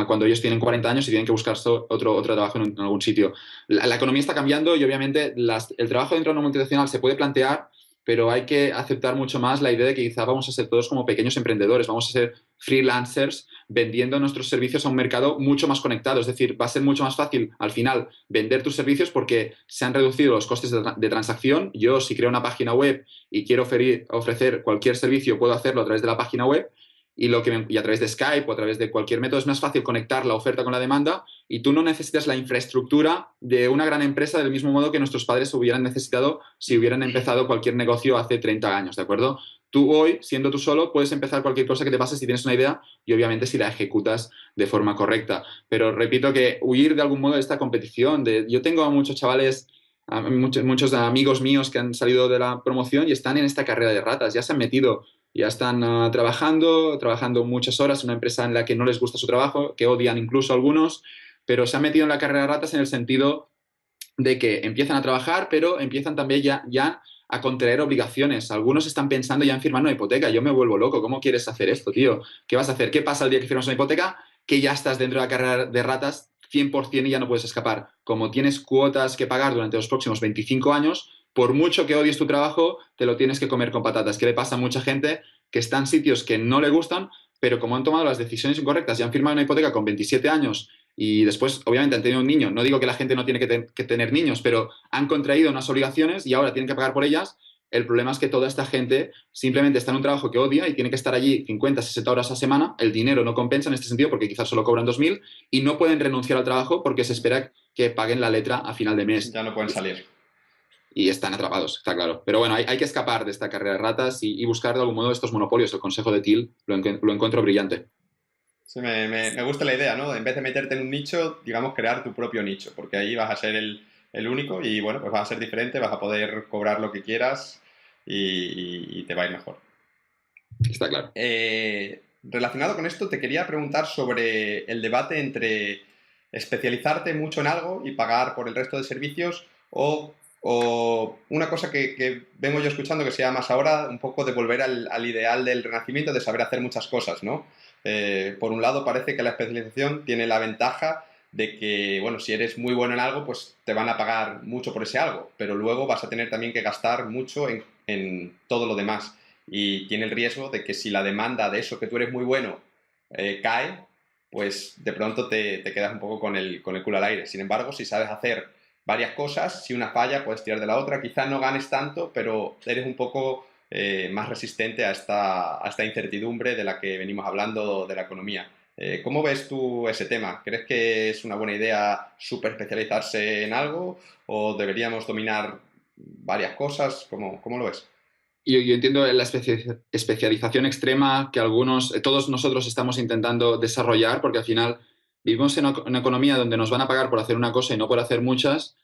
cuando ellos tienen 40 años y tienen que buscar otro trabajo en algún sitio. La economía está cambiando y obviamente el trabajo dentro de una multinacional se puede plantear, pero hay que aceptar mucho más la idea de que quizá vamos a ser todos como pequeños emprendedores, vamos a ser freelancers vendiendo nuestros servicios a un mercado mucho más conectado. Es decir, va a ser mucho más fácil al final vender tus servicios porque se han reducido los costes de transacción. Yo, si creo una página web y quiero ofrecer cualquier servicio, puedo hacerlo a través de la página web y a través de Skype o a través de cualquier método es más fácil conectar la oferta con la demanda y tú no necesitas la infraestructura de una gran empresa del mismo modo que nuestros padres hubieran necesitado si hubieran empezado cualquier negocio hace 30 años, ¿de acuerdo? Tú hoy, siendo tú solo, puedes empezar cualquier cosa que te pase si tienes una idea y obviamente si la ejecutas de forma correcta. Pero repito que huir de algún modo de esta competición, yo tengo a muchos chavales, muchos amigos míos que han salido de la promoción y están en esta carrera de ratas, ya se han metido, ya están trabajando muchas horas en una empresa en la que no les gusta su trabajo, que odian incluso algunos, pero se han metido en la carrera de ratas en el sentido de que empiezan a trabajar, pero empiezan también ya a contraer obligaciones. Algunos están pensando ya en firmar una hipoteca. Yo me vuelvo loco. ¿Cómo quieres hacer esto, tío? ¿Qué vas a hacer? ¿Qué pasa el día que firmas una hipoteca? Que ya estás dentro de la carrera de ratas 100% y ya no puedes escapar. Como tienes cuotas que pagar durante los próximos 25 años, por mucho que odies tu trabajo, te lo tienes que comer con patatas. ¿Qué le pasa a mucha gente que está en sitios que no le gustan, pero como han tomado las decisiones incorrectas y han firmado una hipoteca con 27 años y después, obviamente, han tenido un niño? No digo que la gente no tiene que tener niños, pero han contraído unas obligaciones y ahora tienen que pagar por ellas. El problema es que toda esta gente simplemente está en un trabajo que odia y tiene que estar allí 50, 60 horas a semana. El dinero no compensa en este sentido porque quizás solo cobran 2.000 y no pueden renunciar al trabajo porque se espera que paguen la letra a final de mes. Ya no pueden salir. Y están atrapados, está claro. Pero bueno, hay que escapar de esta carrera de ratas y buscar de algún modo estos monopolios. El consejo de Thiel lo encuentro brillante. Sí, me gusta la idea, ¿no? En vez de meterte en un nicho, digamos, crear tu propio nicho, porque ahí vas a ser el único y, bueno, pues vas a ser diferente, vas a poder cobrar lo que quieras y te va a ir mejor. Está claro. Relacionado con esto, te quería preguntar sobre el debate entre especializarte mucho en algo y pagar por el resto de servicios o una cosa que vengo yo escuchando que se llama más ahora un poco de volver al ideal del Renacimiento, de saber hacer muchas cosas, ¿no? Por un lado parece que la especialización tiene la ventaja de que, bueno, si eres muy bueno en algo, pues te van a pagar mucho por ese algo, pero luego vas a tener también que gastar mucho en todo lo demás. Y tiene el riesgo de que si la demanda de eso que tú eres muy bueno cae, pues de pronto te quedas un poco con el culo al aire. Sin embargo, si sabes hacer varias cosas, si una falla, puedes tirar de la otra. Quizás no ganes tanto, pero eres un poco más resistente a esta incertidumbre de la que venimos hablando de la economía. ¿Cómo ves tú ese tema? ¿Crees que es una buena idea súper especializarse en algo o deberíamos dominar varias cosas? ¿Cómo lo ves? Yo entiendo la especialización extrema que todos nosotros estamos intentando desarrollar, porque al final vivimos en una economía donde nos van a pagar por hacer una cosa y no por hacer muchas.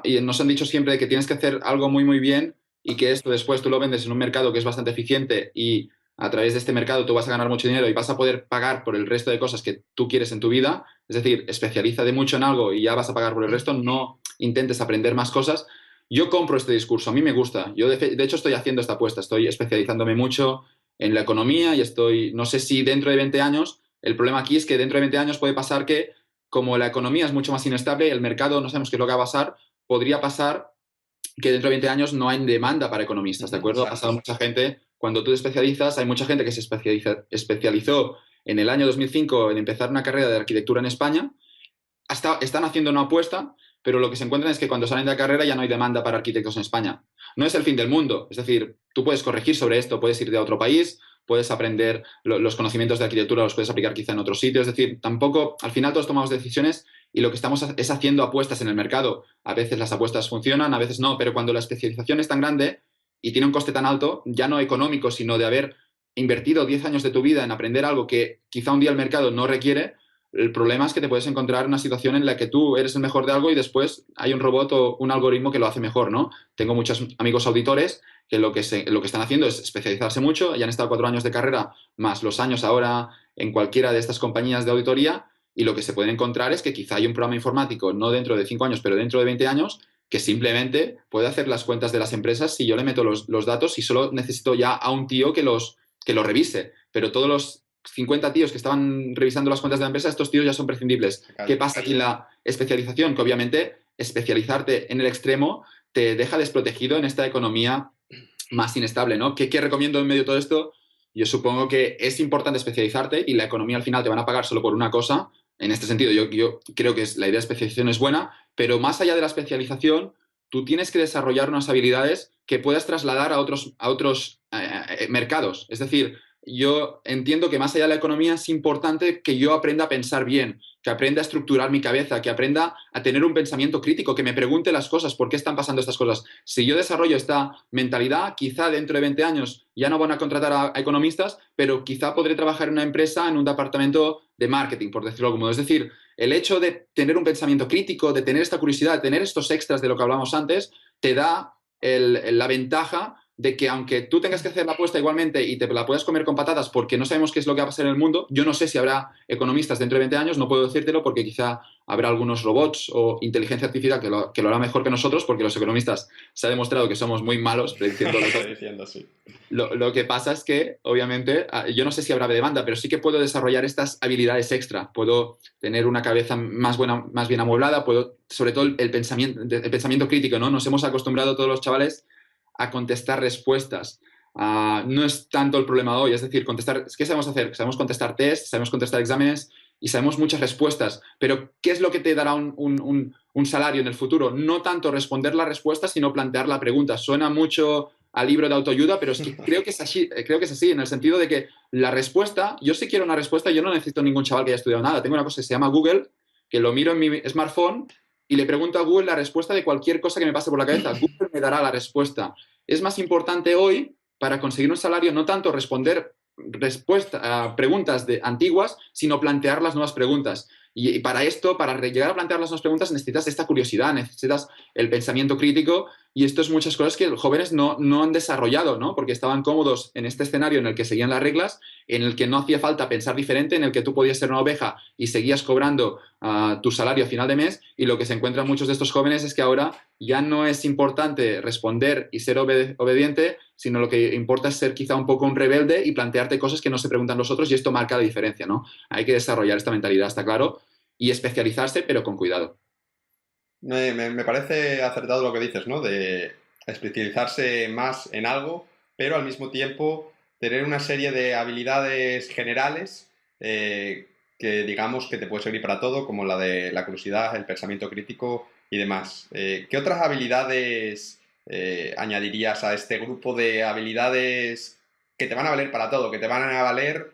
Y nos han dicho siempre que tienes que hacer algo muy, muy bien y que esto después tú lo vendes en un mercado que es bastante eficiente y a través de este mercado tú vas a ganar mucho dinero y vas a poder pagar por el resto de cosas que tú quieres en tu vida. Es decir, especialízate mucho en algo y ya vas a pagar por el resto. No intentes aprender más cosas. Yo compro este discurso, a mí me gusta. Yo, de hecho, estoy haciendo esta apuesta. Estoy especializándome mucho en la economía y no sé si dentro de 20 años, el problema aquí es que dentro de 20 años puede pasar que, como la economía es mucho más inestable, el mercado no sabemos qué es lo que va a pasar, podría pasar que dentro de 20 años no hay demanda para economistas, ¿de acuerdo? Ha pasado mucha gente, cuando tú te especializas, hay mucha gente que se especializó en el año 2005 en empezar una carrera de arquitectura en España, están haciendo una apuesta, pero lo que se encuentran es que cuando salen de la carrera ya no hay demanda para arquitectos en España. No es el fin del mundo, es decir, tú puedes corregir sobre esto, puedes ir de otro país, puedes aprender los conocimientos de arquitectura, los puedes aplicar quizá en otro sitio, es decir, tampoco, al final todos tomamos decisiones y lo que estamos es haciendo apuestas en el mercado. A veces las apuestas funcionan, a veces no, pero cuando la especialización es tan grande y tiene un coste tan alto, ya no económico, sino de haber invertido 10 años de tu vida en aprender algo que quizá un día el mercado no requiere, el problema es que te puedes encontrar en una situación en la que tú eres el mejor de algo y después hay un robot o un algoritmo que lo hace mejor, ¿no? Tengo muchos amigos auditores que lo que están haciendo es especializarse mucho, ya han estado 4 años de carrera más los años ahora en cualquiera de estas compañías de auditoría y lo que se pueden encontrar es que quizá hay un programa informático, no dentro de 5 años, pero dentro de 20 años, que simplemente puede hacer las cuentas de las empresas si yo le meto los datos y solo necesito ya a un tío que los revise. Pero todos los 50 tíos que estaban revisando las cuentas de la empresa, estos tíos ya son prescindibles. ¿Qué pasa aquí en la especialización? Que obviamente especializarte en el extremo te deja desprotegido en esta economía más inestable, ¿no? ¿Qué recomiendo en medio de todo esto? Yo supongo que es importante especializarte y la economía al final te van a pagar solo por una cosa. En este sentido, yo creo que la idea de especialización es buena, pero más allá de la especialización, tú tienes que desarrollar unas habilidades que puedas trasladar a otros mercados. Es decir, yo entiendo que más allá de la economía es importante que yo aprenda a pensar bien, que aprenda a estructurar mi cabeza, que aprenda a tener un pensamiento crítico, que me pregunte las cosas, por qué están pasando estas cosas. Si yo desarrollo esta mentalidad, quizá dentro de 20 años ya no van a contratar a economistas, pero quizá podré trabajar en una empresa, en un departamento de marketing, por decirlo como. Es decir, el hecho de tener un pensamiento crítico, de tener esta curiosidad, de tener estos extras de lo que hablamos antes, te da la ventaja de que aunque tú tengas que hacer la apuesta igualmente y te la puedas comer con patatas porque no sabemos qué es lo que va a pasar en el mundo, yo no sé si habrá economistas dentro de 20 años, no puedo decírtelo porque quizá habrá algunos robots o inteligencia artificial que lo hará mejor que nosotros porque los economistas se ha demostrado que somos muy malos prediciendo lo que pasa es que, obviamente, yo no sé si habrá demanda, pero sí que puedo desarrollar estas habilidades extra. Puedo tener una cabeza más buena, más bien amueblada, puedo, sobre todo el pensamiento crítico, ¿no? Nos hemos acostumbrado todos los chavales a contestar respuestas. No es tanto el problema hoy, es decir, ¿qué sabemos hacer? Sabemos contestar test, sabemos contestar exámenes y sabemos muchas respuestas, pero ¿qué es lo que te dará un salario en el futuro? No tanto responder la respuesta, sino plantear la pregunta. Suena mucho al libro de autoayuda, pero es que creo que es así, en el sentido de que la respuesta, yo si quiero una respuesta, yo no necesito ningún chaval que haya estudiado nada. Tengo una cosa que se llama Google, que lo miro en mi smartphone y le pregunto a Google la respuesta de cualquier cosa que me pase por la cabeza. Google me dará la respuesta. Es más importante hoy, para conseguir un salario, no tanto responder preguntas antiguas, sino plantear las nuevas preguntas. Y para esto, para llegar a plantear las nuevas preguntas, necesitas esta curiosidad, necesitas el pensamiento crítico, y esto es muchas cosas que los jóvenes no han desarrollado, ¿no? Porque estaban cómodos en este escenario en el que seguían las reglas, en el que no hacía falta pensar diferente, en el que tú podías ser una oveja y seguías cobrando tu salario a final de mes, y lo que se encuentran muchos de estos jóvenes es que ahora ya no es importante responder y ser obediente, sino lo que importa es ser quizá un poco un rebelde y plantearte cosas que no se preguntan los otros, y esto marca la diferencia, ¿no? Hay que desarrollar esta mentalidad, está claro, y especializarse, pero con cuidado. Me parece acertado lo que dices, ¿no? De especializarse más en algo, pero al mismo tiempo tener una serie de habilidades generales que digamos que te puede servir para todo, como la de la curiosidad, el pensamiento crítico y demás. ¿Qué otras habilidades añadirías a este grupo de habilidades que te van a valer para todo, que te van a valer,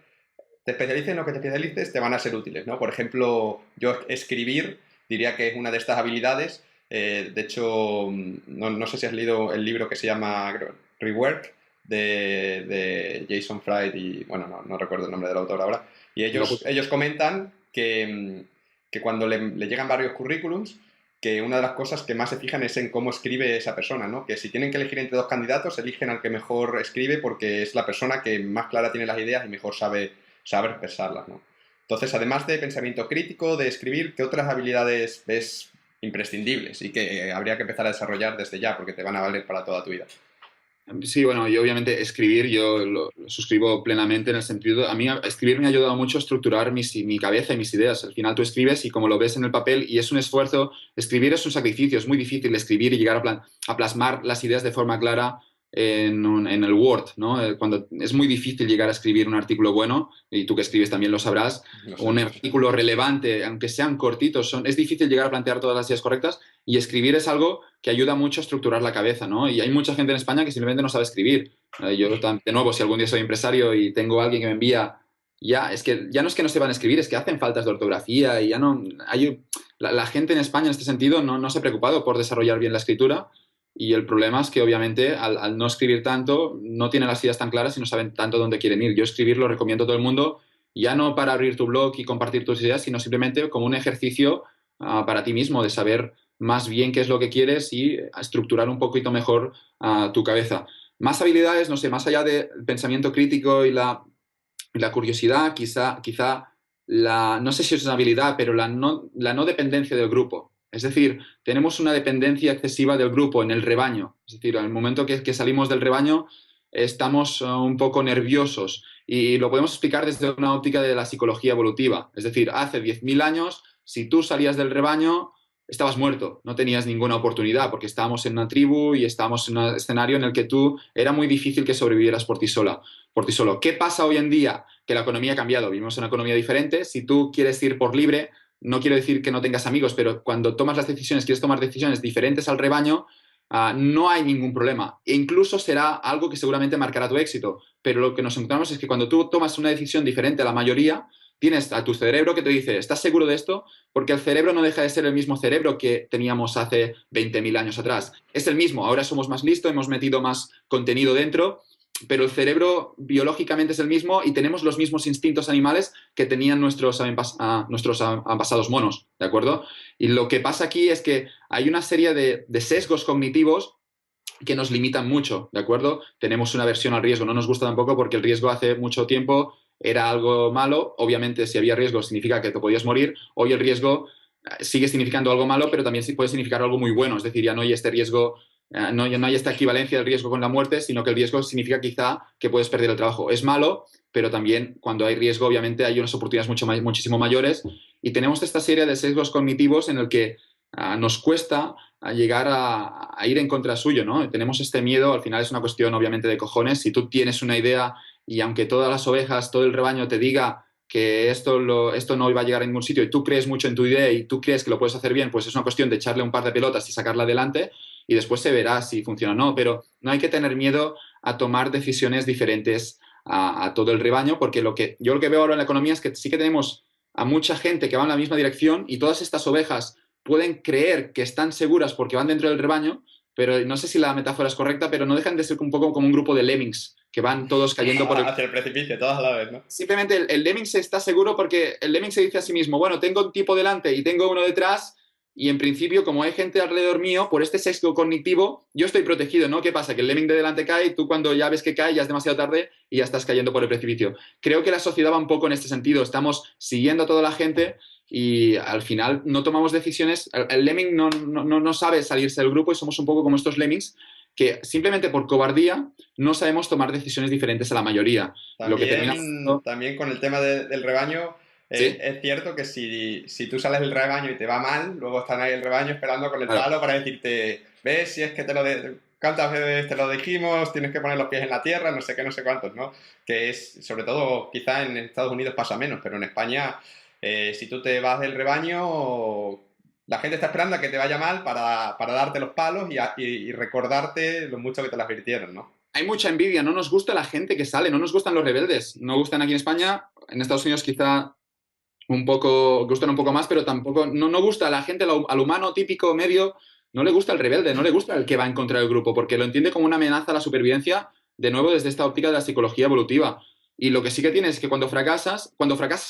te especialices en lo que te especialices, te van a ser útiles, ¿no? Por ejemplo, yo escribir diría que es una de estas habilidades. De hecho, no sé si has leído el libro que se llama Rework de Jason Fried y, bueno, no recuerdo el nombre del autor ahora. Y ellos comentan que cuando le llegan varios currículums, que una de las cosas que más se fijan es en cómo escribe esa persona, ¿no? Que si tienen que elegir entre dos candidatos, eligen al que mejor escribe porque es la persona que más clara tiene las ideas y mejor sabe expresarlas, ¿no? Entonces, además de pensamiento crítico, de escribir, ¿qué otras habilidades ves imprescindibles y que habría que empezar a desarrollar desde ya porque te van a valer para toda tu vida? Sí, bueno, yo obviamente escribir, yo lo suscribo plenamente en el sentido, a mí escribir me ha ayudado mucho a estructurar mi cabeza y mis ideas. Al final tú escribes y como lo ves en el papel y es un esfuerzo, escribir es un sacrificio, es muy difícil escribir y llegar a plasmar las ideas de forma clara en el Word, ¿no? Cuando es muy difícil llegar a escribir un artículo bueno, y tú que escribes también lo sabrás, No sé, un no sé. artículo relevante, aunque sean cortitos, es difícil llegar a plantear todas las ideas correctas y escribir es algo que ayuda mucho a estructurar la cabeza, ¿no? Y hay mucha gente en España que simplemente no sabe escribir. Yo, de nuevo, si algún día soy empresario y tengo a alguien que me envía, ya, es que ya no es que no sepan escribir, es que hacen faltas de ortografía y ya no... la gente en España en este sentido no se ha preocupado por desarrollar bien la escritura y el problema es que obviamente al no escribir tanto no tienen las ideas tan claras y no saben tanto dónde quieren ir. Yo escribir lo recomiendo a todo el mundo, ya no para abrir tu blog y compartir tus ideas, sino simplemente como un ejercicio para ti mismo de saber más bien qué es lo que quieres y estructurar un poquito mejor tu cabeza. Más habilidades, no sé, más allá del pensamiento crítico y la curiosidad, quizá no sé si es una habilidad, pero la no dependencia del grupo. Es decir, tenemos una dependencia excesiva del grupo en el rebaño. Es decir, al momento que salimos del rebaño estamos un poco nerviosos y lo podemos explicar desde una óptica de la psicología evolutiva. Es decir, hace 10.000 años, si tú salías del rebaño, estabas muerto, no tenías ninguna oportunidad porque estábamos en una tribu y estábamos en un escenario en el que tú era muy difícil que sobrevivieras por ti sola, por ti solo. ¿Qué pasa hoy en día? Que la economía ha cambiado, vivimos en una economía diferente. Si tú quieres ir por libre, no quiero decir que no tengas amigos, pero cuando tomas las decisiones, quieres tomar decisiones diferentes al rebaño, no hay ningún problema. E incluso será algo que seguramente marcará tu éxito. Pero lo que nos encontramos es que cuando tú tomas una decisión diferente a la mayoría, tienes a tu cerebro que te dice, ¿estás seguro de esto? Porque el cerebro no deja de ser el mismo cerebro que teníamos hace 20.000 años atrás. Es el mismo, ahora somos más listos, hemos metido más contenido dentro, pero el cerebro biológicamente es el mismo y tenemos los mismos instintos animales que tenían nuestros antepasados monos, ¿de acuerdo? Y lo que pasa aquí es que hay una serie de sesgos cognitivos que nos limitan mucho, ¿de acuerdo? Tenemos una aversión al riesgo, no nos gusta tampoco porque el riesgo hace mucho tiempo era algo malo, obviamente si había riesgo significa que te podías morir, hoy el riesgo sigue significando algo malo, pero también sí puede significar algo muy bueno, es decir, ya no hay este riesgo, no hay esta equivalencia del riesgo con la muerte, sino que el riesgo significa quizá que puedes perder el trabajo. Es malo, pero también cuando hay riesgo obviamente hay unas oportunidades muchísimo mayores y tenemos esta serie de sesgos cognitivos en el que nos cuesta llegar a ir en contra suyo, ¿no? Tenemos este miedo, al final es una cuestión obviamente de cojones. Si tú tienes una idea y aunque todas las ovejas, todo el rebaño te diga que esto no va a llegar a ningún sitio y tú crees mucho en tu idea y tú crees que lo puedes hacer bien, pues es una cuestión de echarle un par de pelotas y sacarla adelante y después se verá si funciona o no. Pero no hay que tener miedo a tomar decisiones diferentes a todo el rebaño, porque yo lo que veo ahora en la economía es que sí que tenemos a mucha gente que va en la misma dirección y todas estas ovejas pueden creer que están seguras porque van dentro del rebaño, pero no sé si la metáfora es correcta, pero no dejan de ser un poco como un grupo de lemmings que van todos cayendo por el... Hacia el precipicio, todas a la vez, ¿no? Simplemente el lemming se está seguro porque el lemming se dice a sí mismo, bueno, tengo un tipo delante y tengo uno detrás y en principio, como hay gente alrededor mío, por este sesgo cognitivo, yo estoy protegido, ¿no? ¿Qué pasa? Que el lemming de delante cae y tú cuando ya ves que cae ya es demasiado tarde y ya estás cayendo por el precipicio. Creo que la sociedad va un poco en este sentido. Estamos siguiendo a toda la gente y al final no tomamos decisiones. El lemming no sabe salirse del grupo y somos un poco como estos lemmings que simplemente por cobardía no sabemos tomar decisiones diferentes a la mayoría. Lo que termina También, también con el tema del rebaño, ¿Sí? es cierto que si tú sales del rebaño y te va mal, luego están ahí el rebaño esperando con el Claro. palo para decirte, ves, si es que cuántas veces te lo dijimos, tienes que poner los pies en la tierra, no sé qué, no sé cuántos, ¿no? Que es, sobre todo, quizá en Estados Unidos pasa menos, pero en España, si tú te vas del rebaño, la gente está esperando a que te vaya mal para darte los palos y recordarte lo mucho que te lo advirtieron, ¿no? Hay mucha envidia, no nos gusta la gente que sale, no nos gustan los rebeldes, no gustan aquí en España, en Estados Unidos quizá gustan un poco más, pero tampoco, no gusta a la gente, al humano típico medio, no le gusta el rebelde, no le gusta el que va en contra del grupo, porque lo entiende como una amenaza a la supervivencia, de nuevo desde esta óptica de la psicología evolutiva. Y lo que sí que tiene es que cuando fracasas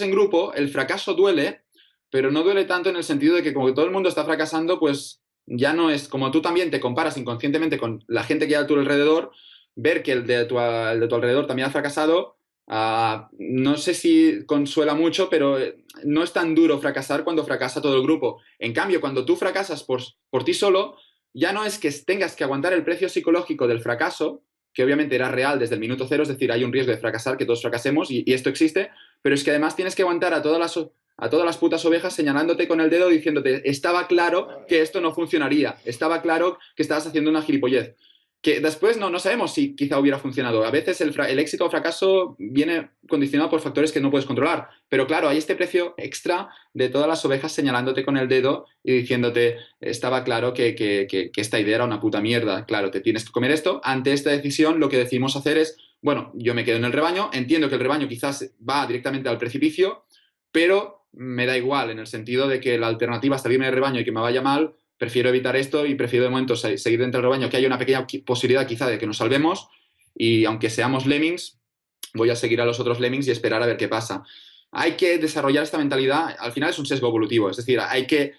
en grupo, el fracaso duele, pero no duele tanto en el sentido de que como que todo el mundo está fracasando, pues ya no es como tú también te comparas inconscientemente con la gente que hay a tu alrededor, ver que el de tu alrededor también ha fracasado. No sé si consuela mucho, pero no es tan duro fracasar cuando fracasa todo el grupo. En cambio, cuando tú fracasas por ti solo, ya no es que tengas que aguantar el precio psicológico del fracaso, que obviamente era real desde el minuto cero, es decir, hay un riesgo de fracasar, que todos fracasemos y esto existe, pero es que además tienes que aguantar a todas las putas ovejas señalándote con el dedo diciéndote, estaba claro que esto no funcionaría, estaba claro que estabas haciendo una gilipollez. Que después no sabemos si quizá hubiera funcionado. A veces el éxito o fracaso viene condicionado por factores que no puedes controlar. Pero claro, hay este precio extra de todas las ovejas señalándote con el dedo y diciéndote, estaba claro que esta idea era una puta mierda. Claro, te tienes que comer esto. Ante esta decisión lo que decidimos hacer es, bueno, yo me quedo en el rebaño, entiendo que el rebaño quizás va directamente al precipicio, pero me da igual en el sentido de que la alternativa a salirme del rebaño y que me vaya mal, prefiero evitar esto y prefiero de momento seguir dentro del rebaño, que haya una pequeña posibilidad quizá de que nos salvemos y aunque seamos lemmings, voy a seguir a los otros lemmings y esperar a ver qué pasa. Hay que desarrollar esta mentalidad, al final es un sesgo evolutivo, es decir, hay que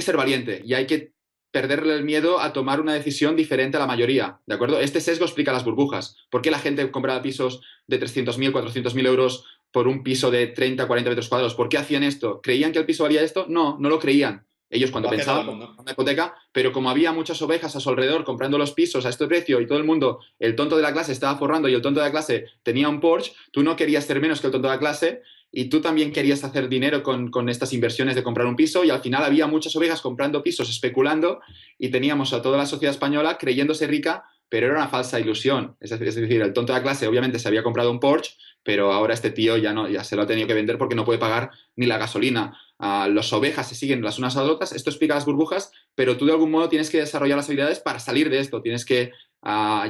ser valiente y hay que perderle el miedo a tomar una decisión diferente a la mayoría, ¿de acuerdo? Este sesgo explica las burbujas. ¿Por qué la gente compraba pisos de 300.000, 400.000 euros por un piso de 30, 40 metros cuadrados? ¿Por qué hacían esto? ¿Creían que el piso valía esto? No lo creían. Ellos cuando pensaban en una hipoteca, pero como había muchas ovejas a su alrededor comprando los pisos a este precio y todo el mundo, el tonto de la clase estaba forrando y el tonto de la clase tenía un Porsche, tú no querías ser menos que el tonto de la clase y tú también querías hacer dinero con estas inversiones de comprar un piso y al final había muchas ovejas comprando pisos, especulando y teníamos a toda la sociedad española creyéndose rica, pero era una falsa ilusión. Es decir, el tonto de la clase obviamente se había comprado un Porsche, pero ahora este tío ya se lo ha tenido que vender porque no puede pagar ni la gasolina. Las ovejas se siguen las unas a las otras, esto explica las burbujas, pero tú de algún modo tienes que desarrollar las habilidades para salir de esto, tienes que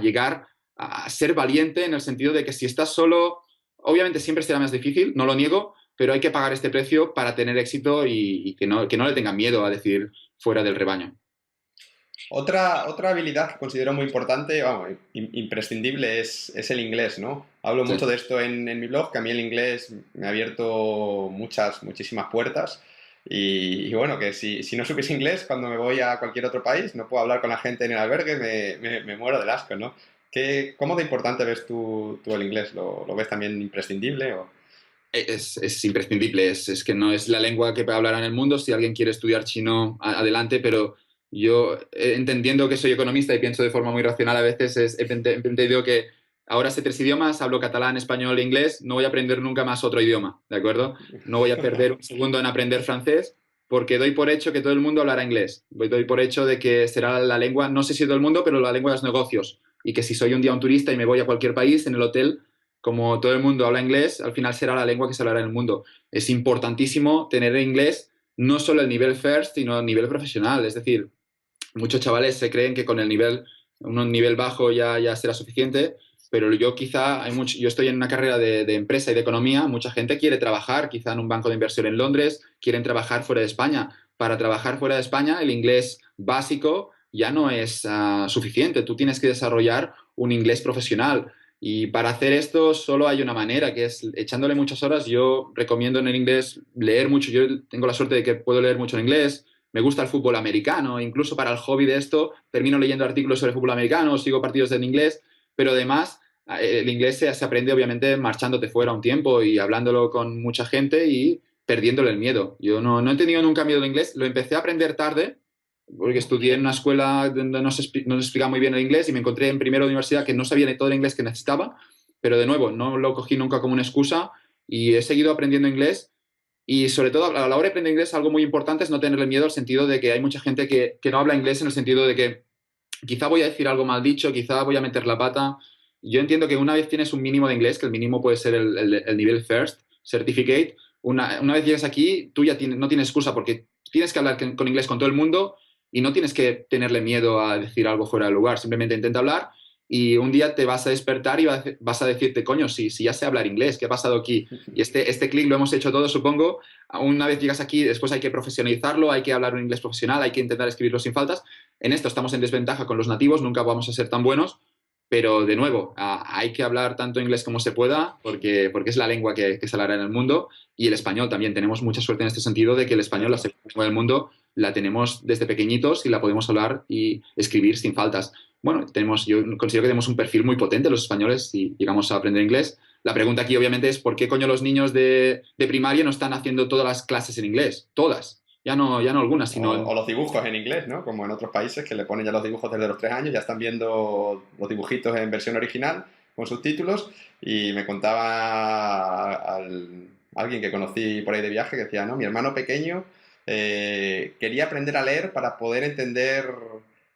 llegar a ser valiente en el sentido de que si estás solo, obviamente siempre será más difícil, no lo niego, pero hay que pagar este precio para tener éxito y que no le tengan miedo a decir fuera del rebaño. Otra habilidad que considero muy importante, vamos, imprescindible, es el inglés, ¿no? Hablo Sí. mucho de esto en mi blog, que a mí el inglés me ha abierto muchísimas puertas. Y bueno, que si no supiese inglés, cuando me voy a cualquier otro país, no puedo hablar con la gente en el albergue, me muero del asco, ¿no? ¿Cómo de importante ves tú el inglés? ¿Lo ves también imprescindible? Es imprescindible, es que no es la lengua que hablará en el mundo. Si alguien quiere estudiar chino, adelante, pero yo, entendiendo que soy economista y pienso de forma muy racional a veces, he entendido que ahora sé 3 idiomas, hablo catalán, español e inglés, no voy a aprender nunca más otro idioma, ¿de acuerdo? No voy a perder un segundo en aprender francés porque doy por hecho que todo el mundo hablará inglés. Doy por hecho de que será la lengua, no sé si de todo el mundo, pero la lengua de los negocios. Y que si soy un día un turista y me voy a cualquier país, en el hotel, como todo el mundo habla inglés, al final será la lengua que se hablará en el mundo. Es importantísimo tener inglés no solo el nivel first, sino el nivel profesional. Es decir, muchos chavales se creen que con un nivel bajo ya será suficiente, pero yo estoy en una carrera de empresa y de economía, mucha gente quiere trabajar quizá en un banco de inversión en Londres, quieren trabajar fuera de España. Para trabajar fuera de España, el inglés básico ya no es suficiente, tú tienes que desarrollar un inglés profesional. Y para hacer esto solo hay una manera, que es echándole muchas horas. Yo recomiendo en el inglés leer mucho. Yo tengo la suerte de que puedo leer mucho en inglés. Me gusta el fútbol americano. Incluso para el hobby de esto, termino leyendo artículos sobre fútbol americano, sigo partidos en inglés. Pero además, el inglés se aprende obviamente marchándote fuera un tiempo y hablándolo con mucha gente y perdiéndole el miedo. Yo no he tenido nunca miedo al inglés. Lo empecé a aprender tarde porque estudié en una escuela donde no se explicaba muy bien el inglés y me encontré en primera universidad que no sabía ni todo el inglés que necesitaba, pero de nuevo, no lo cogí nunca como una excusa y he seguido aprendiendo inglés y sobre todo a la hora de aprender inglés algo muy importante es no tenerle miedo al sentido de que hay mucha gente que no habla inglés en el sentido de que quizá voy a decir algo mal dicho, quizá voy a meter la pata. Yo entiendo que una vez tienes un mínimo de inglés, que el mínimo puede ser el nivel First Certificate, una vez llegas aquí, tú ya no tienes excusa porque tienes que hablar con inglés con todo el mundo y no tienes que tenerle miedo a decir algo fuera del lugar, simplemente intenta hablar y un día te vas a despertar y vas a decirte, coño, si ya sé hablar inglés, ¿qué ha pasado aquí? Y este clic lo hemos hecho todos, supongo. Una vez llegas aquí, después hay que profesionalizarlo, hay que hablar un inglés profesional, hay que intentar escribirlo sin faltas. En esto estamos en desventaja con los nativos, nunca vamos a ser tan buenos, pero de nuevo, hay que hablar tanto inglés como se pueda porque es la lengua que se hablará en el mundo y el español también. Tenemos mucha suerte en este sentido de que el español, la segunda lengua del mundo, la tenemos desde pequeñitos y la podemos hablar y escribir sin faltas. Bueno, yo considero que tenemos un perfil muy potente los españoles si llegamos a aprender inglés. La pregunta aquí obviamente es ¿por qué coño los niños de primaria no están haciendo todas las clases en inglés? Todas. ya no algunas, O, sino o los dibujos en inglés, ¿no? Como en otros países que le ponen ya los dibujos desde los 3 años, ya están viendo los dibujitos en versión original con subtítulos. Y me contaba alguien que conocí por ahí de viaje que decía, no, mi hermano pequeño quería aprender a leer para poder entender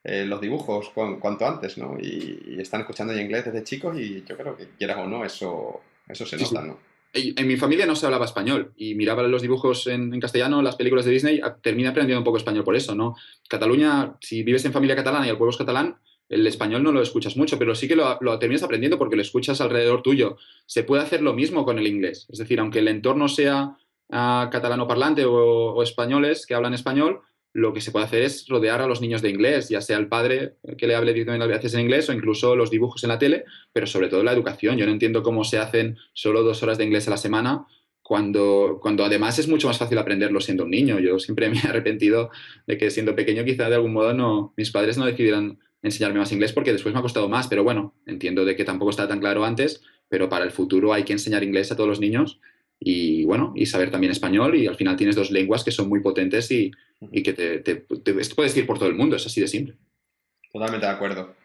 los dibujos cuanto antes, ¿no? Y están escuchando en inglés desde chicos y yo creo que quieras o no, eso se sí, nota, sí. ¿no? En mi familia no se hablaba español y miraba los dibujos en castellano, las películas de Disney, terminé aprendiendo un poco español por eso, ¿no? Cataluña, si vives en familia catalana y el pueblo es catalán, el español no lo escuchas mucho, pero sí que lo terminas aprendiendo porque lo escuchas alrededor tuyo. Se puede hacer lo mismo con el inglés, es decir, aunque el entorno sea catalano parlante o españoles que hablan español, lo que se puede hacer es rodear a los niños de inglés, ya sea el padre que le hable directamente a veces en inglés o incluso los dibujos en la tele, pero sobre todo la educación. Yo no entiendo cómo se hacen solo 2 horas de inglés a la semana cuando además es mucho más fácil aprenderlo siendo un niño. Yo siempre me he arrepentido de que siendo pequeño quizá de algún modo mis padres no decidieran enseñarme más inglés porque después me ha costado más, pero bueno, entiendo de que tampoco estaba tan claro antes, pero para el futuro hay que enseñar inglés a todos los niños y bueno, y saber también español y al final tienes dos lenguas que son muy potentes y que esto puedes ir por todo el mundo, es así de simple. Totalmente de acuerdo.